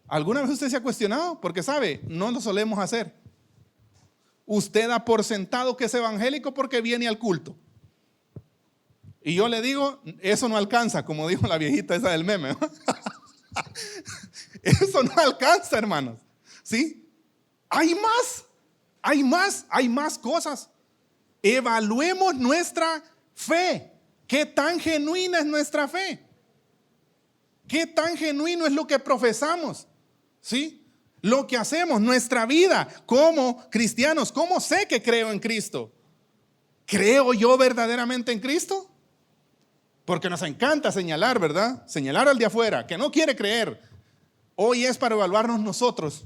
¿Alguna vez usted se ha cuestionado? Porque sabe, no lo solemos hacer. Usted da por sentado que es evangélico porque viene al culto. Y yo le digo, eso no alcanza, como dijo la viejita esa del meme. Eso no alcanza, hermanos. ¿Sí? Hay más cosas. Evaluemos nuestra fe. ¿Qué tan genuina es nuestra fe? ¿Qué tan genuino es lo que profesamos? ¿Sí? Lo que hacemos, nuestra vida como cristianos. ¿Cómo sé que creo en Cristo? ¿Creo yo verdaderamente en Cristo? Porque nos encanta señalar, ¿verdad? Señalar al de afuera, que no quiere creer. Hoy es para evaluarnos nosotros.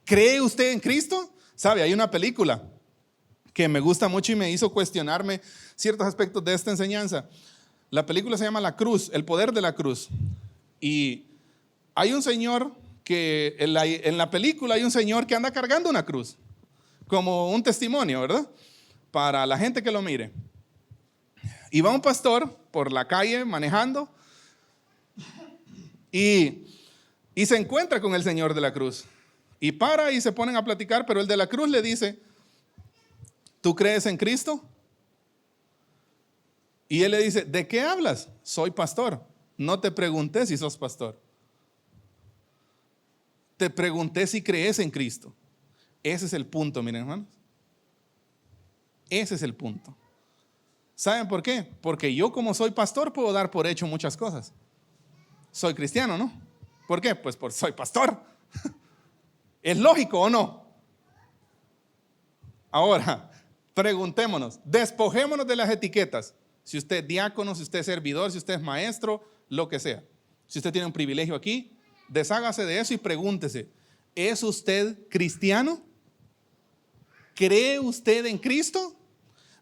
¿Cree usted en Cristo? ¿Sabe? Hay una película que me gusta mucho y me hizo cuestionarme ciertos aspectos de esta enseñanza. La película se llama La Cruz, el poder de la cruz. Y hay un señor que en la película hay un señor que anda cargando una cruz, como un testimonio, ¿verdad? Para la gente que lo mire. Y va un pastor por la calle manejando y se encuentra con el señor de la cruz. Y para y se ponen a platicar, pero el de la cruz le dice, ¿tú crees en Cristo? Y él le dice, ¿de qué hablas? Soy pastor. No te pregunté si sos pastor. Te pregunté si crees en Cristo. Ese es el punto, miren, hermanos. Ese es el punto. ¿Saben por qué? Porque yo como soy pastor puedo dar por hecho muchas cosas. Soy cristiano, ¿no? ¿Por qué? Pues porque soy pastor. ¿Es lógico o no? Ahora, preguntémonos, despojémonos de las etiquetas. Si usted es diácono, si usted es servidor, si usted es maestro, lo que sea. Si usted tiene un privilegio aquí, deshágase de eso y pregúntese, ¿es usted cristiano? ¿Cree usted en Cristo?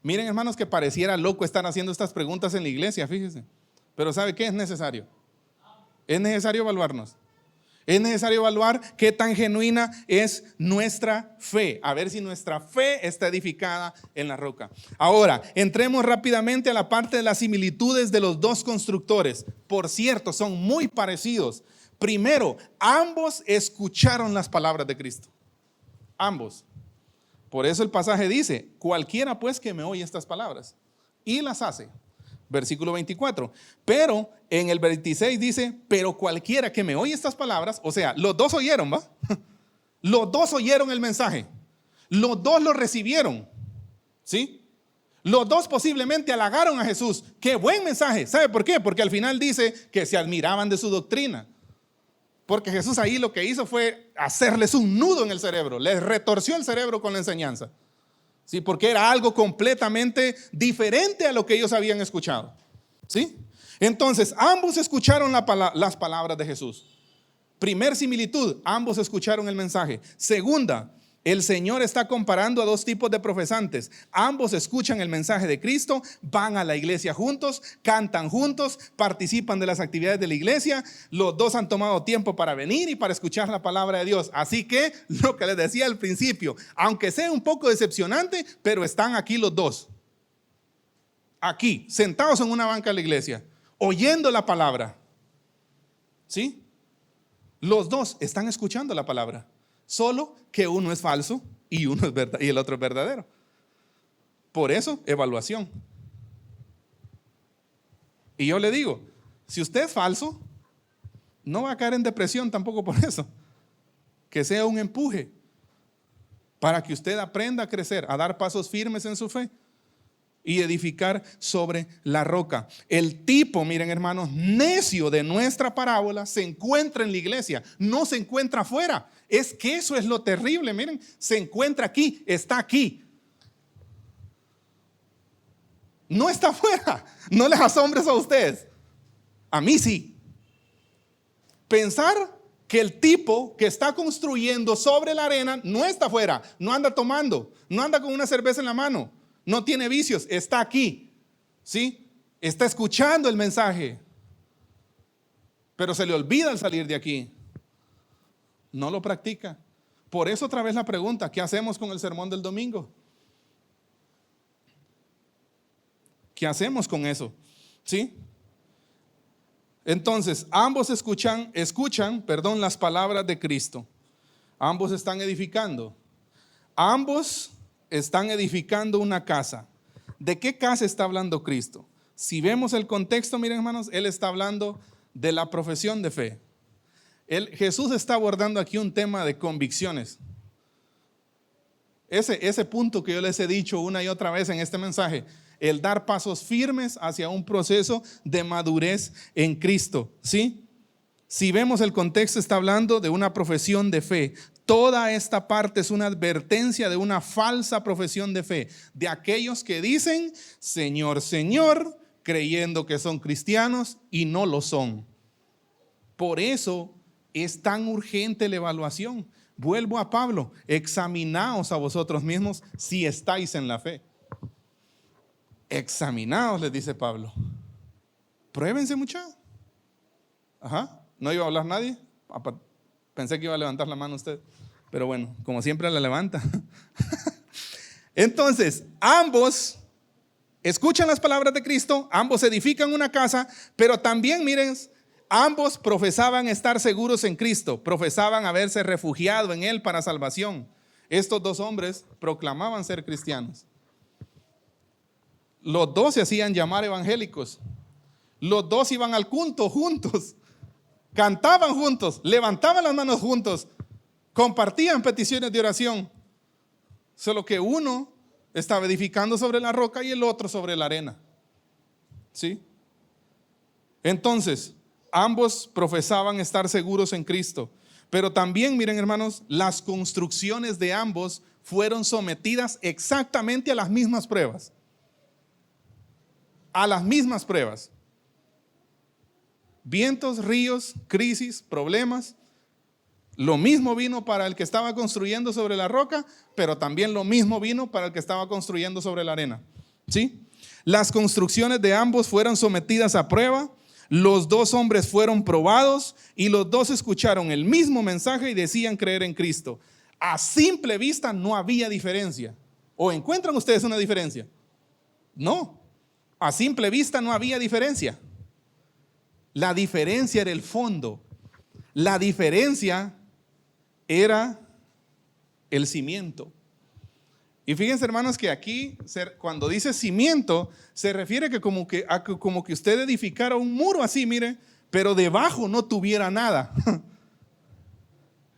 Miren, hermanos, que pareciera loco estar haciendo estas preguntas en la iglesia, fíjense. Pero ¿sabe qué? Es necesario. Es necesario evaluarnos. Es necesario evaluar qué tan genuina es nuestra fe. A ver si nuestra fe está edificada en la roca. Ahora, entremos rápidamente a la parte de las similitudes de los dos constructores. Por cierto, son muy parecidos. Primero, ambos escucharon las palabras de Cristo. Ambos. Por eso el pasaje dice, cualquiera pues que me oye estas palabras y las hace. Versículo 24. Pero en el 26 dice, pero cualquiera que me oye estas palabras, o sea, los dos oyeron, ¿va? Los dos oyeron el mensaje. Los dos lo recibieron. ¿Sí? Los dos posiblemente halagaron a Jesús. ¡Qué buen mensaje! ¿Sabe por qué? Porque al final dice que se admiraban de su doctrina. Porque Jesús ahí lo que hizo fue hacerles un nudo en el cerebro. Les retorció el cerebro con la enseñanza. ¿Sí? Porque era algo completamente diferente a lo que ellos habían escuchado. ¿Sí? Entonces, ambos escucharon las palabras de Jesús. Primer similitud, ambos escucharon el mensaje. Segunda, el Señor está comparando a dos tipos de profesantes. Ambos escuchan el mensaje de Cristo, van a la iglesia juntos, cantan juntos, participan de las actividades de la iglesia. Los dos han tomado tiempo para venir y para escuchar la palabra de Dios. Así que, lo que les decía al principio, aunque sea un poco decepcionante, pero están aquí los dos. Aquí, sentados en una banca de la iglesia, oyendo la palabra. ¿Sí? Los dos están escuchando la palabra. Solo que uno es falso y uno es verdad, y el otro es verdadero. Por eso, evaluación. Y yo le digo, si usted es falso, no va a caer en depresión tampoco por eso. Que sea un empuje para que usted aprenda a crecer, a dar pasos firmes en su fe. y edificar sobre la roca. El tipo, miren hermanos, necio de nuestra parábola se encuentra en la iglesia, no se encuentra afuera. Es que eso es lo terrible, miren, se encuentra aquí, está aquí. No está afuera. No les asombres a ustedes. A mí sí. Pensar que el tipo que está construyendo sobre la arena no está afuera, no anda tomando, no anda con una cerveza en la mano, no tiene vicios, está aquí, ¿sí? Está escuchando el mensaje, pero se le olvida al salir de aquí. No lo practica. Por eso otra vez la pregunta, ¿qué hacemos con el sermón del domingo? ¿Qué hacemos con eso? ¿Sí? Entonces, ambos escuchan las palabras de Cristo. Ambos están edificando. Ambos están edificando una casa. ¿De qué casa está hablando Cristo? Si vemos el contexto, miren hermanos, Él está hablando de la profesión de fe. Jesús está abordando aquí un tema de convicciones. Ese punto que yo les he dicho una y otra vez en este mensaje, el dar pasos firmes hacia un proceso de madurez en Cristo, ¿sí? Si vemos el contexto, está hablando de una profesión de fe. Toda esta parte es una advertencia de una falsa profesión de fe, de aquellos que dicen Señor, Señor, creyendo que son cristianos y no lo son. Por eso es tan urgente la evaluación. Vuelvo a Pablo, examinaos a vosotros mismos si estáis en la fe. Examinaos, les dice Pablo. Pruébense, muchachos. Ajá, ¿no iba a hablar nadie? Pensé que iba a levantar la mano usted, pero bueno, como siempre la levanta. Entonces, ambos escuchan las palabras de Cristo, ambos edifican una casa, pero también, miren, ambos profesaban estar seguros en Cristo, profesaban haberse refugiado en Él para salvación. Estos dos hombres proclamaban ser cristianos. Los dos se hacían llamar evangélicos. Los dos iban al culto juntos, cantaban juntos, levantaban las manos juntos, compartían peticiones de oración. Solo que uno estaba edificando sobre la roca y el otro sobre la arena. ¿Sí? Entonces, ambos profesaban estar seguros en Cristo. Pero también, miren hermanos, las construcciones de ambos fueron sometidas exactamente a las mismas pruebas. A las mismas pruebas. Vientos, ríos, crisis, problemas. Lo mismo vino para el que estaba construyendo sobre la roca, pero también lo mismo vino para el que estaba construyendo sobre la arena. ¿Sí? Las construcciones de ambos fueron sometidas a prueba. Los dos hombres fueron probados y los dos escucharon el mismo mensaje y decían creer en Cristo. A simple vista no había diferencia. ¿O encuentran ustedes una diferencia? No. A simple vista no había diferencia. La diferencia era el fondo. La diferencia era el cimiento. Y fíjense, hermanos, que aquí cuando dice cimiento se refiere que como que usted edificara un muro así, mire, pero debajo no tuviera nada.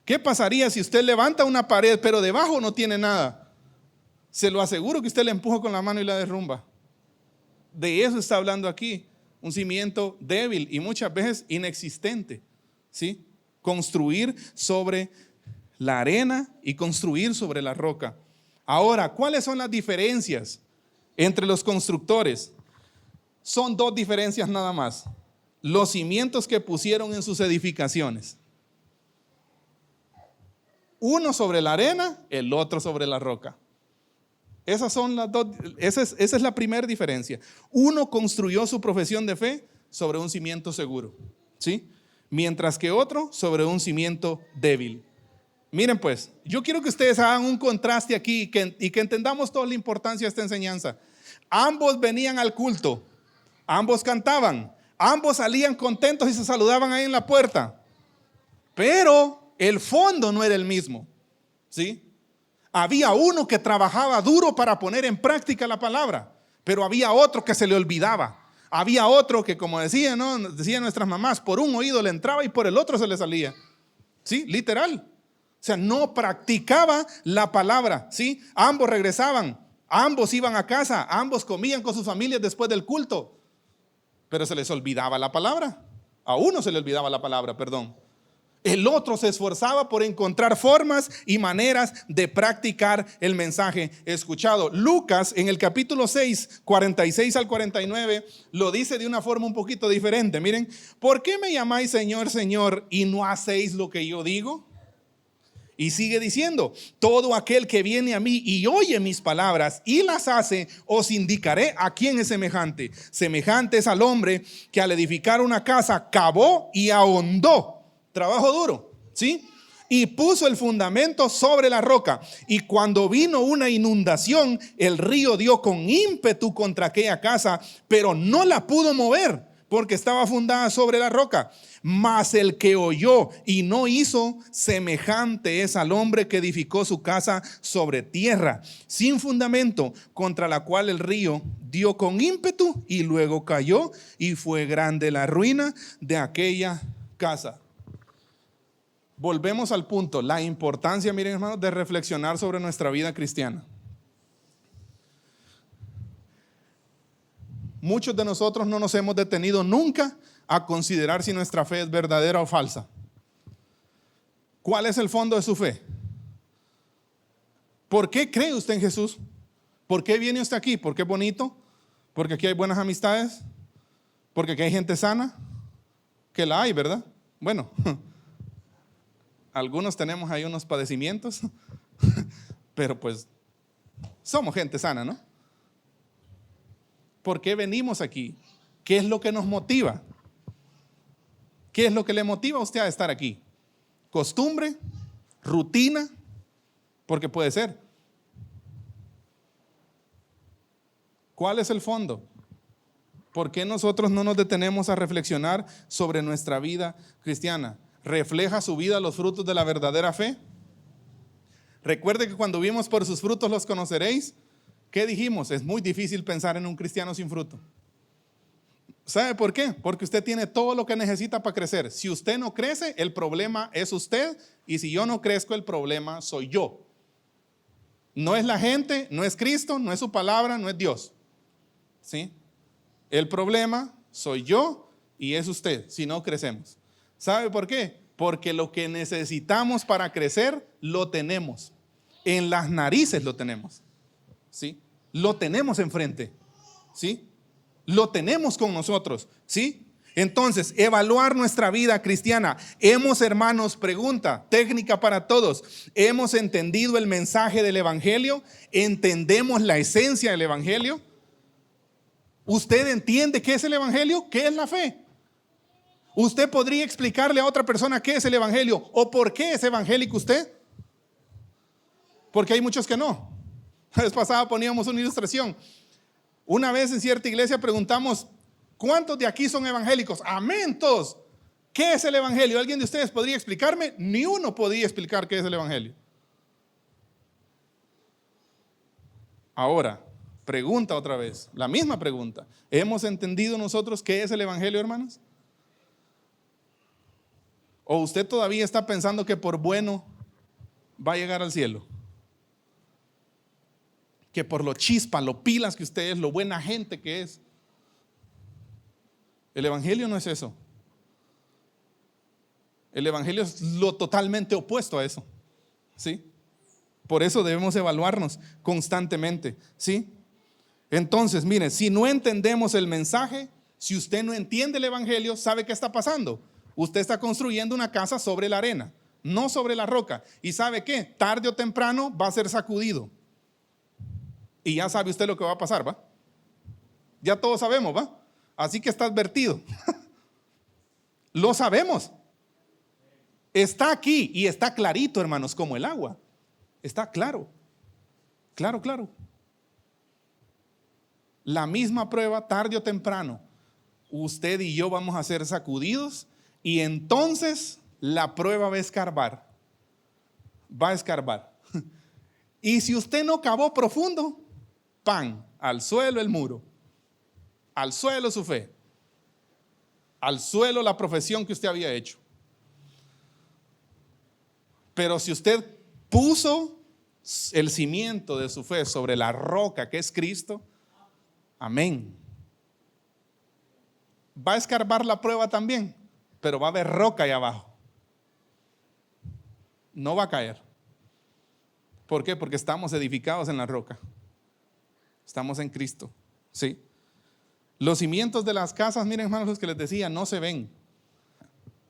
¿Qué pasaría si usted levanta una pared pero debajo no tiene nada? Se lo aseguro que usted la empuja con la mano y la derrumba. De eso está hablando aquí, un cimiento débil y muchas veces inexistente, ¿sí? Construir sobre la arena y construir sobre la roca. Ahora, ¿cuáles son las diferencias entre los constructores? Son dos diferencias nada más. Los cimientos que pusieron en sus edificaciones. Uno sobre la arena, el otro sobre la roca. Esas son las dos, esa es la primera diferencia. Uno construyó su profesión de fe sobre un cimiento seguro, ¿sí? Mientras que otro sobre un cimiento débil. Miren pues, yo quiero que ustedes hagan un contraste aquí y que entendamos toda la importancia de esta enseñanza. Ambos venían al culto, ambos cantaban, ambos salían contentos y se saludaban ahí en la puerta. Pero el fondo no era el mismo, ¿sí? Había uno que trabajaba duro para poner en práctica la palabra, pero había otro que se le olvidaba. Había otro que, como decían nuestras mamás, por un oído le entraba y por el otro se le salía. ¿Sí? Literal. O sea, no practicaba la palabra. ¿Sí? Ambos regresaban, Ambos iban a casa, ambos comían con sus familias después del culto, pero se les olvidaba la palabra. A uno se le olvidaba la palabra, perdón. El otro se esforzaba por encontrar formas y maneras de practicar el mensaje escuchado. Lucas en el capítulo 6, 46 al 49, lo dice de una forma un poquito diferente. Miren, ¿por qué me llamáis Señor, Señor y no hacéis lo que yo digo? Y sigue diciendo, todo aquel que viene a mí y oye mis palabras y las hace, os indicaré a quién es semejante. Semejante es al hombre que al edificar una casa cavó y ahondó. Trabajo duro, ¿sí? Y puso el fundamento sobre la roca. Y cuando vino una inundación, el río dio con ímpetu contra aquella casa, pero no la pudo mover porque estaba fundada sobre la roca. Mas el que oyó y no hizo, semejante es al hombre que edificó su casa sobre tierra, sin fundamento, contra la cual el río dio con ímpetu y luego cayó, y fue grande la ruina de aquella casa. Volvemos al punto, la importancia, miren hermanos, de reflexionar sobre nuestra vida cristiana. Muchos de nosotros no nos hemos detenido nunca a considerar si nuestra fe es verdadera o falsa. ¿Cuál es el fondo de su fe? ¿Por qué cree usted en Jesús? ¿Por qué viene usted aquí? ¿Porque es bonito? ¿Porque aquí hay buenas amistades? ¿Porque aquí hay gente sana? Que la hay, ¿verdad? Bueno, algunos tenemos ahí unos padecimientos, pero pues somos gente sana, ¿no? ¿Por qué venimos aquí? ¿Qué es lo que nos motiva? ¿Qué es lo que le motiva a usted a estar aquí? ¿Costumbre? ¿Rutina? Porque puede ser. ¿Cuál es el fondo? ¿Por qué nosotros no nos detenemos a reflexionar sobre nuestra vida cristiana? ¿Refleja su vida los frutos de la verdadera fe? Recuerde que cuando vimos por sus frutos los conoceréis. ¿Qué dijimos? Es muy difícil pensar en un cristiano sin fruto. ¿Sabe por qué? Porque usted tiene todo lo que necesita para crecer. Si usted no crece, el problema es usted, y si yo no crezco, el problema soy yo. No es la gente, no es Cristo, no es su palabra, no es Dios. ¿Sí? El problema soy yo y es usted, si no crecemos. ¿Sabe por qué? Porque lo que necesitamos para crecer, lo tenemos. En las narices lo tenemos. ¿Sí? Lo tenemos enfrente. ¿Sí? Lo tenemos con nosotros. ¿Sí? Entonces, evaluar nuestra vida cristiana. Hemos, hermanos, pregunta técnica para todos. ¿Hemos entendido el mensaje del evangelio? ¿Entendemos la esencia del evangelio? ¿Usted entiende qué es el evangelio? ¿Qué es la fe? ¿Usted podría explicarle a otra persona qué es el evangelio o por qué es evangélico usted? Porque hay muchos que no. La vez pasada poníamos una ilustración. Una vez en cierta iglesia preguntamos, ¿cuántos de aquí son evangélicos? Amén, todos. ¿Qué es el evangelio? ¿Alguien de ustedes podría explicarme? Ni uno podía explicar qué es el evangelio. Ahora, pregunta otra vez, la misma pregunta. ¿Hemos entendido nosotros qué es el evangelio, hermanos? ¿O usted todavía está pensando que por bueno va a llegar al cielo? Que por lo chispa, lo pilas que usted es, lo buena gente que es. El evangelio no es eso. El evangelio es lo totalmente opuesto a eso. ¿Sí? Por eso debemos evaluarnos constantemente. ¿Sí? Entonces, mire, si no entendemos el mensaje, si usted no entiende el evangelio, ¿sabe qué está pasando? Usted está construyendo una casa sobre la arena, no sobre la roca. ¿Y sabe qué? Tarde o temprano va a ser sacudido. Y ya sabe usted lo que va a pasar, ¿va? Ya todos sabemos, ¿va? Así que está advertido. Lo sabemos. Está aquí y está clarito, hermanos, como el agua. Está claro. Claro, claro. La misma prueba, tarde o temprano, usted y yo vamos a ser sacudidos y entonces la prueba va a escarbar. Va a escarbar. Y si usted no cavó profundo, ¡pam! Al suelo el muro. Al suelo su fe. Al suelo la profesión que usted había hecho. Pero si usted puso el cimiento de su fe sobre la roca que es Cristo, amén. Va a escarbar la prueba también, pero va a haber roca ahí abajo. No va a caer. ¿Por qué? Porque estamos edificados en la roca. Estamos en Cristo, ¿sí? Los cimientos de las casas, miren hermanos, los que les decía, no se ven.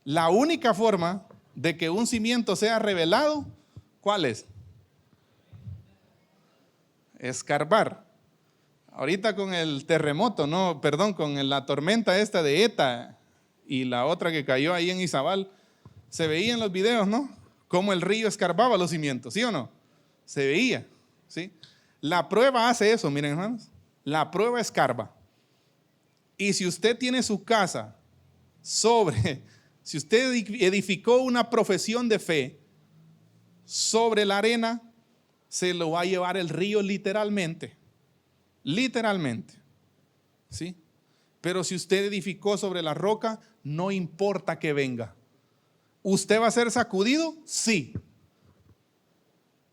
La única forma de que un cimiento sea revelado, ¿cuál es? Escarbar. Ahorita con el terremoto, con la tormenta esta de ETA y la otra que cayó ahí en Izabal, se veía en los videos, ¿no? Cómo el río escarbaba los cimientos, ¿sí o no? Se veía, ¿sí? La prueba hace eso, miren hermanos. La prueba escarba. Y si usted tiene su casa si usted edificó una profesión de fe sobre la arena, se lo va a llevar el río literalmente, ¿sí? Pero si usted edificó sobre la roca, no importa que venga. ¿Usted va a ser sacudido? Sí,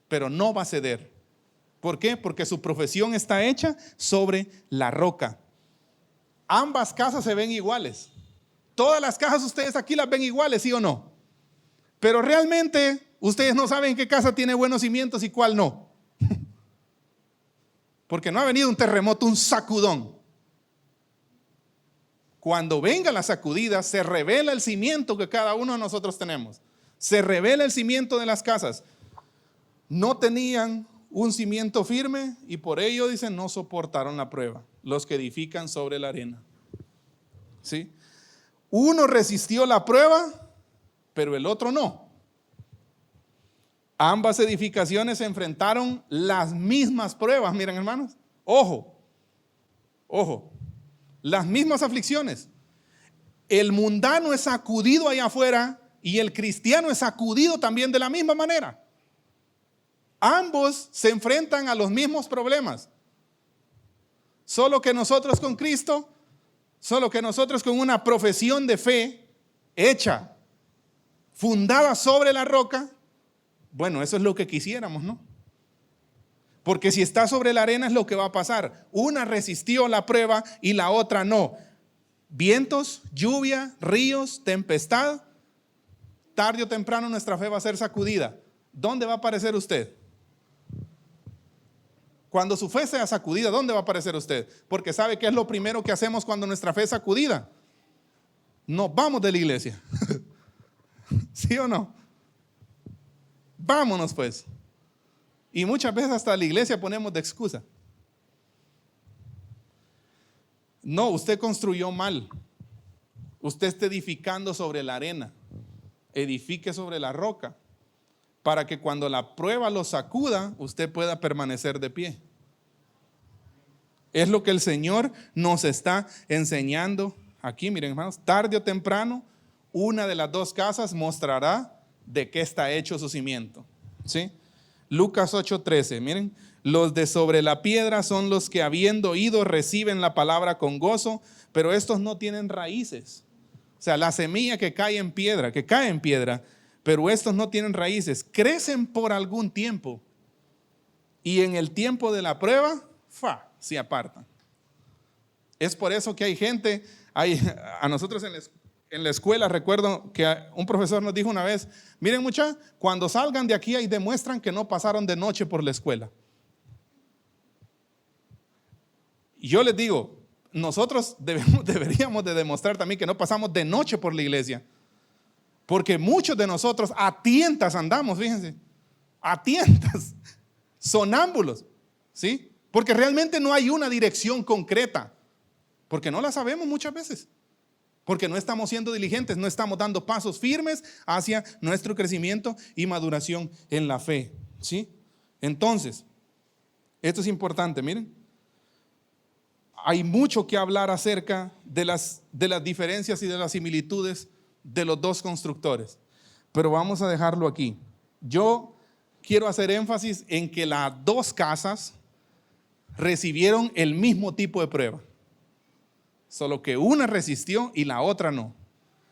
pero no va a ceder. ¿Por qué? Porque su profesión está hecha sobre la roca. Ambas casas se ven iguales. Todas las casas ustedes aquí las ven iguales, ¿sí o no? Pero realmente ustedes no saben qué casa tiene buenos cimientos y cuál no. Porque no ha venido un terremoto, un sacudón. Cuando venga la sacudida, se revela el cimiento que cada uno de nosotros tenemos. Se revela el cimiento de las casas. No tenían un cimiento firme y por ello, dicen, no soportaron la prueba. Los que edifican sobre la arena. ¿Sí? Uno resistió la prueba, pero el otro no. Ambas edificaciones se enfrentaron las mismas pruebas, miren hermanos. Ojo, las mismas aflicciones. El mundano es sacudido allá afuera y el cristiano es sacudido también de la misma manera. Ambos se enfrentan a los mismos problemas. Solo que nosotros con Cristo, solo que nosotros con una profesión de fe hecha, fundada sobre la roca, bueno, eso es lo que quisiéramos, ¿no? Porque si está sobre la arena es lo que va a pasar. Una resistió la prueba y la otra no. Vientos, lluvia, ríos, tempestad. Tarde o temprano nuestra fe va a ser sacudida. ¿Dónde va a aparecer usted? Cuando su fe sea sacudida, ¿dónde va a aparecer usted? Porque sabe que es lo primero que hacemos cuando nuestra fe es sacudida. Nos vamos de la iglesia. ¿Sí o no? Vámonos pues. Y muchas veces hasta la iglesia ponemos de excusa. No, usted construyó mal. Usted está edificando sobre la arena. Edifique sobre la roca, para que cuando la prueba lo sacuda, usted pueda permanecer de pie. Es lo que el Señor nos está enseñando aquí, miren hermanos, tarde o temprano, una de las dos casas mostrará de qué está hecho su cimiento. ¿Sí? Lucas 8:13, miren, los de sobre la piedra son los que habiendo oído reciben la palabra con gozo, pero estos no tienen raíces. O sea, la semilla que cae en piedra, pero estos no tienen raíces, crecen por algún tiempo y en el tiempo de la prueba, se apartan. Es por eso que hay gente, a nosotros en la escuela recuerdo que un profesor nos dijo una vez, miren muchachos, cuando salgan de aquí ahí demuestran que no pasaron de noche por la escuela. Y yo les digo, nosotros deberíamos de demostrar también que no pasamos de noche por la iglesia. Porque muchos de nosotros a tientas andamos, fíjense, a tientas, sonámbulos, ¿sí? Porque realmente no hay una dirección concreta, porque no la sabemos muchas veces, porque no estamos siendo diligentes, no estamos dando pasos firmes hacia nuestro crecimiento y maduración en la fe, ¿sí? Entonces, esto es importante, miren. Hay mucho que hablar acerca de las diferencias y de las similitudes de los dos constructores, pero vamos a dejarlo aquí. Yo quiero hacer énfasis en que las dos casas recibieron el mismo tipo de prueba, solo que una resistió y la otra no.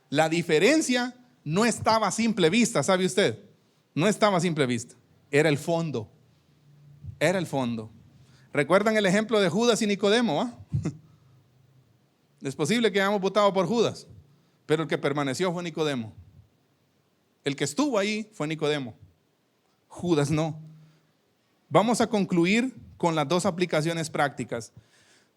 La diferencia no estaba a simple vista, ¿sabe usted? No estaba a simple vista, era el fondo. Era el fondo. ¿Recuerdan el ejemplo de Judas y Nicodemo? ¿Va? Es posible que hayamos votado por Judas, pero el que permaneció fue Nicodemo. El que estuvo ahí fue Nicodemo. Judas no. Vamos a concluir con las dos aplicaciones prácticas.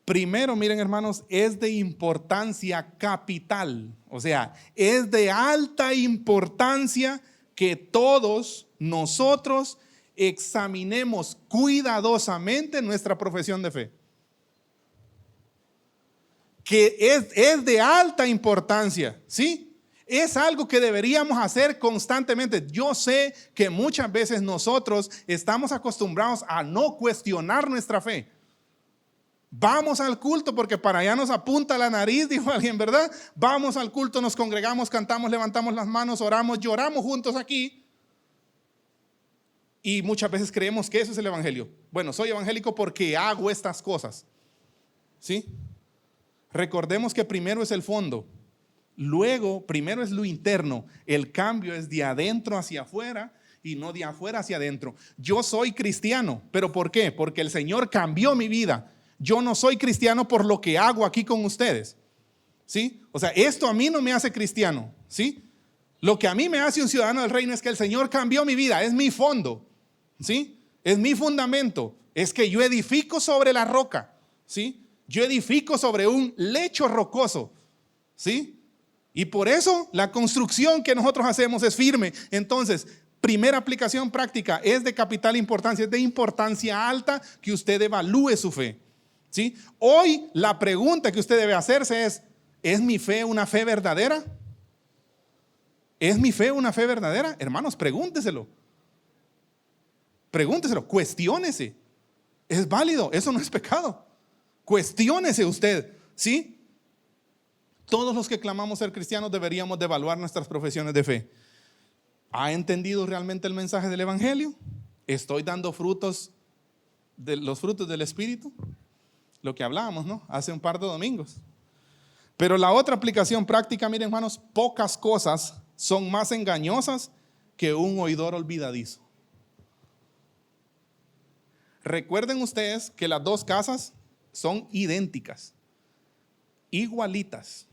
Primero, miren hermanos, es de importancia capital. O sea, es de alta importancia que todos nosotros examinemos cuidadosamente nuestra profesión de fe. Que es de alta importancia, ¿sí? Es algo que deberíamos hacer constantemente. Yo sé que muchas veces nosotros estamos acostumbrados a no cuestionar nuestra fe. Vamos al culto porque para allá nos apunta la nariz, dijo alguien, ¿verdad? Vamos al culto, nos congregamos, cantamos, levantamos las manos, oramos, lloramos juntos aquí. Y muchas veces creemos que eso es el evangelio. Bueno, soy evangélico porque hago estas cosas. ¿Sí? Recordemos que primero es el fondo. Luego, primero es lo interno. El cambio es de adentro hacia afuera y no de afuera hacia adentro. Yo soy cristiano, ¿pero por qué? Porque el Señor cambió mi vida. Yo no soy cristiano por lo que hago aquí con ustedes. ¿Sí? O sea, esto a mí no me hace cristiano. ¿Sí? Lo que a mí me hace un ciudadano del reino es que el Señor cambió mi vida. Es mi fondo. ¿Sí? Es mi fundamento. Es que yo edifico sobre la roca. ¿Sí? Yo edifico sobre un lecho rocoso. ¿Sí? Y por eso la construcción que nosotros hacemos es firme. Entonces, primera aplicación práctica, es de capital importancia, es de importancia alta que usted evalúe su fe. ¿Sí? Hoy la pregunta que usted debe hacerse ¿es mi fe una fe verdadera? ¿Es mi fe una fe verdadera? Hermanos, pregúnteselo. Pregúnteselo, cuestiónese. Es válido, eso no es pecado. Cuestiónese usted, ¿sí? Todos los que clamamos ser cristianos deberíamos de evaluar nuestras profesiones de fe. ¿Ha entendido realmente el mensaje del evangelio? ¿Estoy dando frutos los frutos del Espíritu? Lo que hablábamos, ¿no? Hace un par de domingos. Pero la otra aplicación práctica, miren hermanos, pocas cosas son más engañosas que un oidor olvidadizo. Recuerden ustedes que las dos casas son idénticas, igualitas.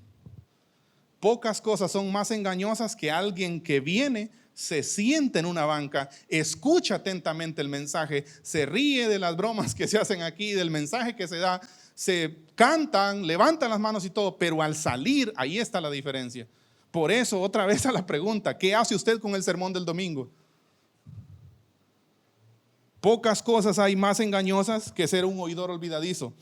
Pocas cosas son más engañosas que alguien que viene, se sienta en una banca, escucha atentamente el mensaje, se ríe de las bromas que se hacen aquí, del mensaje que se da, se cantan, levantan las manos y todo, pero al salir, ahí está la diferencia. Por eso, otra vez a la pregunta, ¿qué hace usted con el sermón del domingo? Pocas cosas hay más engañosas que ser un oidor olvidadizo.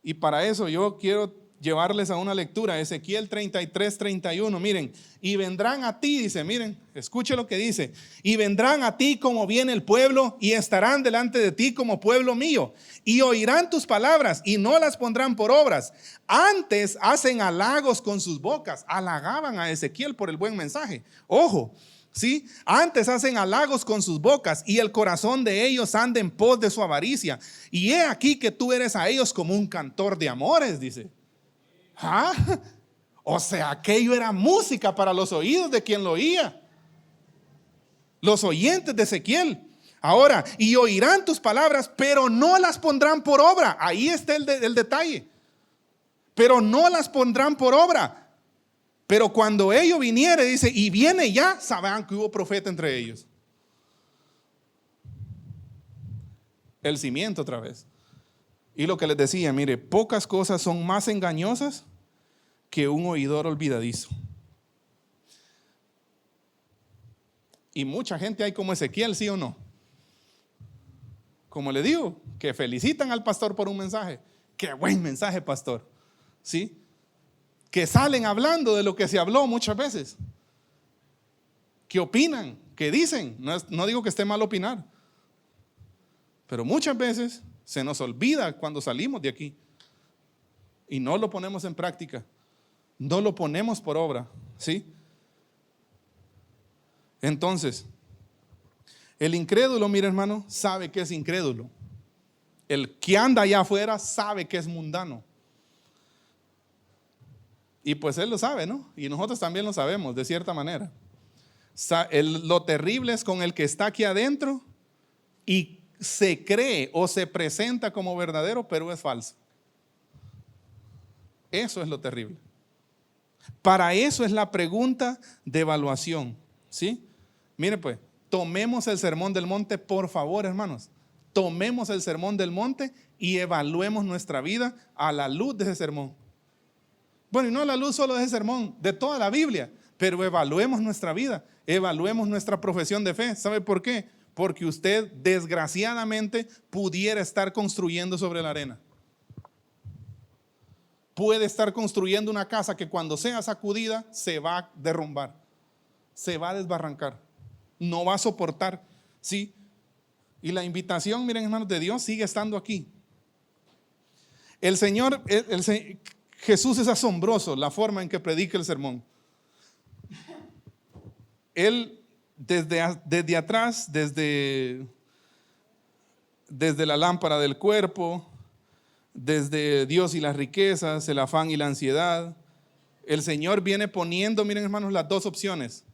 Y para eso yo quiero llevarles a una lectura, Ezequiel 33:31. Miren, y vendrán a ti, dice, miren, escuche lo que dice. Y vendrán a ti como viene el pueblo y estarán delante de ti como pueblo mío. Y oirán tus palabras y no las pondrán por obras. Antes hacen halagos con sus bocas. Halagaban a Ezequiel por el buen mensaje. Ojo. ¿Sí? Antes hacen halagos con sus bocas y el corazón de ellos anda en pos de su avaricia. Y he aquí que tú eres a ellos como un cantor de amores, dice. ¿Ah? O sea, aquello era música para los oídos de quien lo oía. Los oyentes de Ezequiel. Ahora, y oirán tus palabras, pero no las pondrán por obra. Ahí está el detalle. Pero no las pondrán por obra. Pero cuando ello viniere, dice, y viene ya, sabrán que hubo profeta entre ellos. El cimiento otra vez. Y lo que les decía, mire, pocas cosas son más engañosas que un oidor olvidadizo. Y mucha gente hay como Ezequiel, ¿sí o no? Como le digo, que felicitan al pastor por un mensaje. Qué buen mensaje, pastor. ¿Sí? Que salen hablando de lo que se habló muchas veces, que opinan, que dicen, no digo que esté mal opinar, pero muchas veces se nos olvida cuando salimos de aquí y no lo ponemos en práctica, no lo ponemos por obra, ¿sí? Entonces, el incrédulo, mira hermano, sabe que es incrédulo. El que anda allá afuera sabe que es mundano. Y pues él lo sabe, ¿no? Y nosotros también lo sabemos, de cierta manera. Lo terrible es con el que está aquí adentro y se cree o se presenta como verdadero, pero es falso. Eso es lo terrible. Para eso es la pregunta de evaluación, ¿sí? Mire pues, tomemos el sermón del monte, por favor, hermanos. Tomemos el sermón del monte y evaluemos nuestra vida a la luz de ese sermón. Bueno, y no a la luz solo de ese sermón, de toda la Biblia, pero evaluemos nuestra vida, evaluemos nuestra profesión de fe. ¿Sabe por qué? Porque usted desgraciadamente pudiera estar construyendo sobre la arena. Puede estar construyendo una casa que cuando sea sacudida se va a derrumbar, se va a desbarrancar, no va a soportar, ¿sí? Y la invitación, miren hermanos, de Dios sigue estando aquí. El Señor, Jesús es asombroso la forma en que predica el sermón. Él desde atrás, desde la lámpara del cuerpo, desde Dios y las riquezas, el afán y la ansiedad, el Señor viene poniendo, miren hermanos, las dos opciones.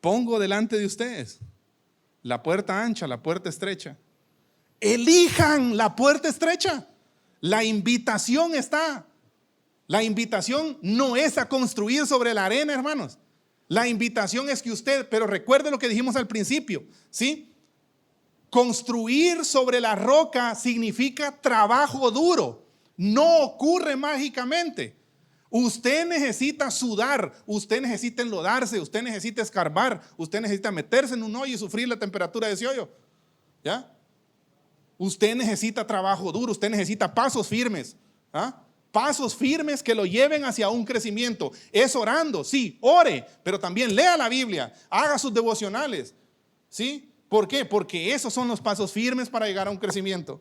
Pongo delante de ustedes la puerta ancha, la puerta estrecha. Elijan la puerta estrecha. La invitación está. La invitación no es a construir sobre la arena, hermanos. La invitación es que usted, pero recuerde lo que dijimos al principio, ¿sí? Construir sobre la roca significa trabajo duro. No ocurre mágicamente. Usted necesita sudar, usted necesita enlodarse, usted necesita escarbar, usted necesita meterse en un hoyo y sufrir la temperatura de ese hoyo. ¿Ya? Usted necesita trabajo duro, usted necesita pasos firmes. ¿Ah? Pasos firmes que lo lleven hacia un crecimiento. Es orando, sí, ore, pero también lea la Biblia, haga sus devocionales. ¿Sí? ¿Por qué? Porque esos son los pasos firmes para llegar a un crecimiento,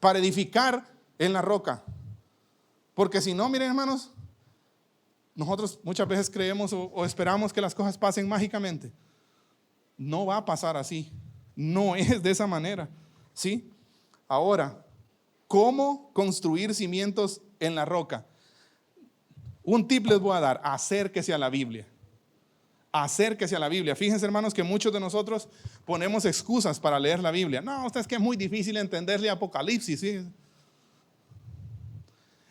para edificar en la roca. Porque si no, miren hermanos, nosotros muchas veces creemos o esperamos que las cosas pasen mágicamente. No va a pasar así, no es de esa manera, ¿sí? Ahora, ¿cómo construir cimientos en la roca? Un tip les voy a dar: acérquese a la Biblia. Acérquese a la Biblia. Fíjense hermanos que muchos de nosotros ponemos excusas para leer la Biblia. No, usted es que es muy difícil entenderle Apocalipsis, ¿sí?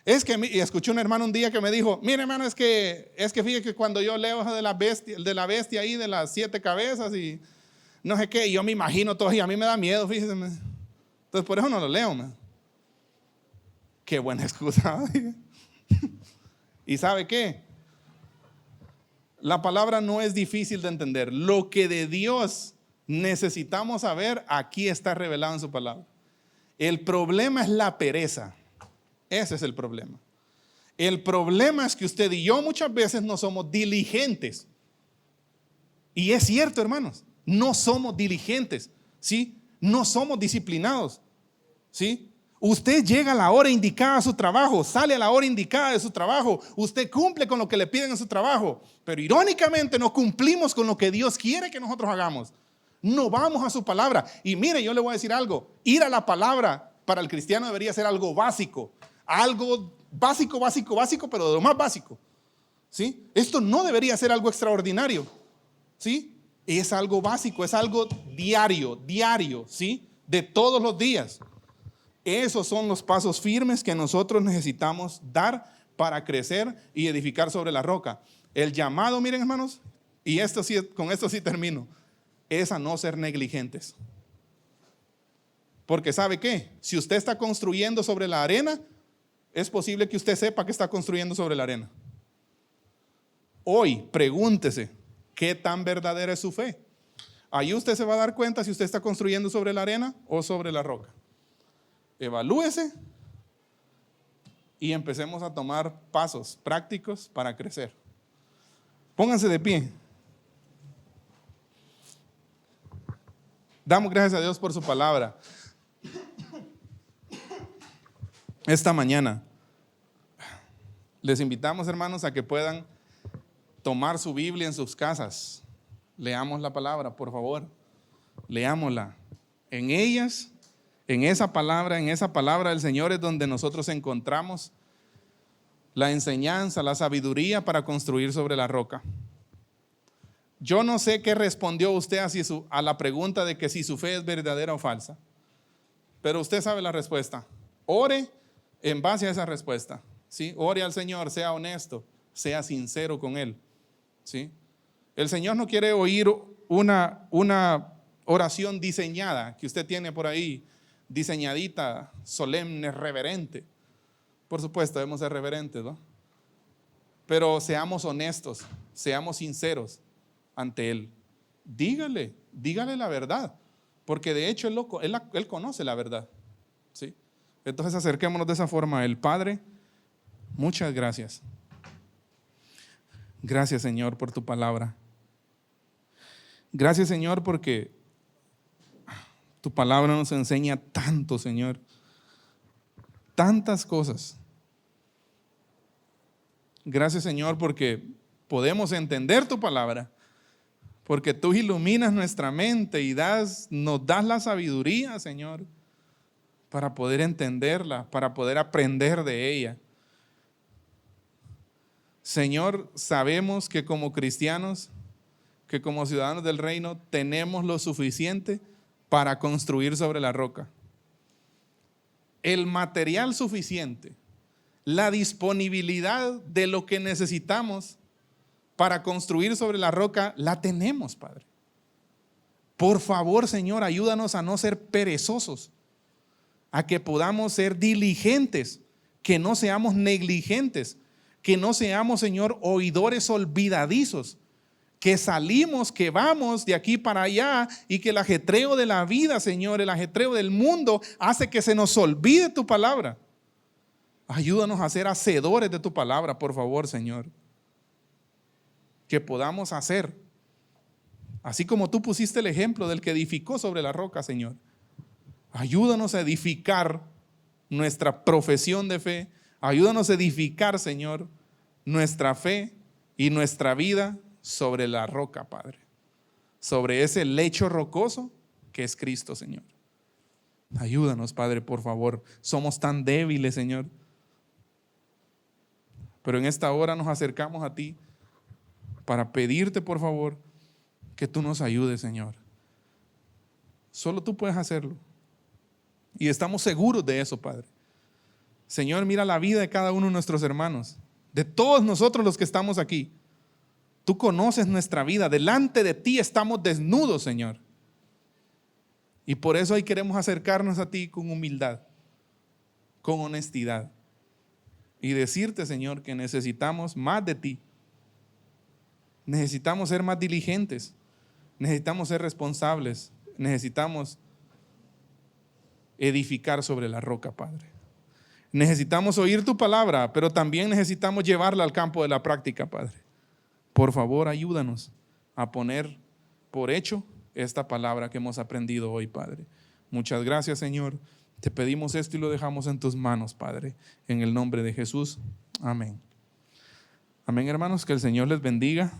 Es que, y escuché un hermano un día que me dijo: mire hermano, es que fíjese que cuando yo leo de la bestia ahí, de las 7 cabezas y no sé qué, yo me imagino todo y a mí me da miedo, fíjese. Entonces por eso no lo leo, man. Qué buena excusa. ¿Y sabe qué? La palabra no es difícil de entender. Lo que de Dios necesitamos saber, aquí está revelado en su palabra. El problema es la pereza. Ese es el problema. El problema es que usted y yo muchas veces no somos diligentes. Y es cierto, hermanos, no somos diligentes, ¿sí? No somos disciplinados, ¿sí? Usted llega a la hora indicada a su trabajo, sale a la hora indicada de su trabajo, usted cumple con lo que le piden en su trabajo, pero irónicamente no cumplimos con lo que Dios quiere que nosotros hagamos. No vamos a su palabra. Y mire, yo le voy a decir algo: ir a la palabra para el cristiano debería ser algo básico, pero de lo más básico, ¿sí? Esto no debería ser algo extraordinario, ¿sí? Es algo básico, es algo diario, ¿sí? De todos los días. Esos son los pasos firmes que nosotros necesitamos dar para crecer y edificar sobre la roca. El llamado, miren hermanos, y con esto sí termino, es a no ser negligentes. Porque ¿sabe qué? Si usted está construyendo sobre la arena, es posible que usted sepa que está construyendo sobre la arena. Hoy, pregúntese, ¿qué tan verdadera es su fe? Ahí usted se va a dar cuenta si usted está construyendo sobre la arena o sobre la roca. Evalúese y empecemos a tomar pasos prácticos para crecer. Pónganse de pie. Damos gracias a Dios por su palabra. Esta mañana les invitamos, hermanos, a que puedan tomar su Biblia en sus casas. Leamos la palabra, por favor. Leámosla. En esa palabra del Señor es donde nosotros encontramos la enseñanza, la sabiduría para construir sobre la roca. Yo no sé qué respondió usted a la pregunta de que si su fe es verdadera o falsa. pero usted sabe la respuesta. Ore en base a esa respuesta, ¿sí? Ore al Señor, sea honesto, sea sincero con Él, ¿sí? El Señor no quiere oír una oración diseñada que usted tiene por ahí, diseñadita, solemne, reverente. Por supuesto, debemos ser reverentes, ¿no? Pero seamos honestos, seamos sinceros ante Él. Dígale la verdad, porque de hecho Él conoce la verdad, ¿sí? Entonces acerquémonos de esa forma a Él. Padre, muchas gracias. Gracias, Señor, por tu palabra. Gracias, Señor, porque tu palabra nos enseña tanto, Señor. Tantas cosas. Gracias, Señor, porque podemos entender tu palabra. Porque tú iluminas nuestra mente y nos das la sabiduría, Señor, para poder entenderla, para poder aprender de ella. Señor, sabemos que como cristianos, que como ciudadanos del reino, tenemos lo suficiente para construir sobre la roca. El material suficiente, la disponibilidad de lo que necesitamos para construir sobre la roca, la tenemos, Padre. Por favor, Señor, ayúdanos a no ser perezosos, a que podamos ser diligentes, que no seamos negligentes, que no seamos, Señor, oidores olvidadizos, que salimos, que vamos de aquí para allá y que el ajetreo de la vida, Señor, el ajetreo del mundo hace que se nos olvide tu palabra. Ayúdanos a ser hacedores de tu palabra, por favor, Señor. Que podamos hacer, así como tú pusiste el ejemplo del que edificó sobre la roca, Señor. Ayúdanos a edificar nuestra profesión de fe. Ayúdanos a edificar, Señor, nuestra fe y nuestra vida sobre la roca, Padre. Sobre ese lecho rocoso que es Cristo, Señor. Ayúdanos, Padre, por favor. Somos tan débiles, Señor. Pero en esta hora nos acercamos a ti para pedirte, por favor, que tú nos ayudes, Señor. Solo tú puedes hacerlo. Y estamos seguros de eso, Padre. Señor, mira la vida de cada uno de nuestros hermanos, de todos nosotros los que estamos aquí. Tú conoces nuestra vida. Delante de ti estamos desnudos, Señor. Y por eso hoy queremos acercarnos a ti con humildad, con honestidad. Y decirte, Señor, que necesitamos más de ti. Necesitamos ser más diligentes. Necesitamos ser responsables. Necesitamos edificar sobre la roca, Padre. Necesitamos oír tu palabra, pero también necesitamos llevarla al campo de la práctica, Padre. Por favor, ayúdanos a poner por hecho esta palabra que hemos aprendido hoy, Padre. Muchas gracias, Señor. Te pedimos esto y lo dejamos en tus manos, Padre. En el nombre de Jesús. Amén. Amén, hermanos. Que el Señor les bendiga.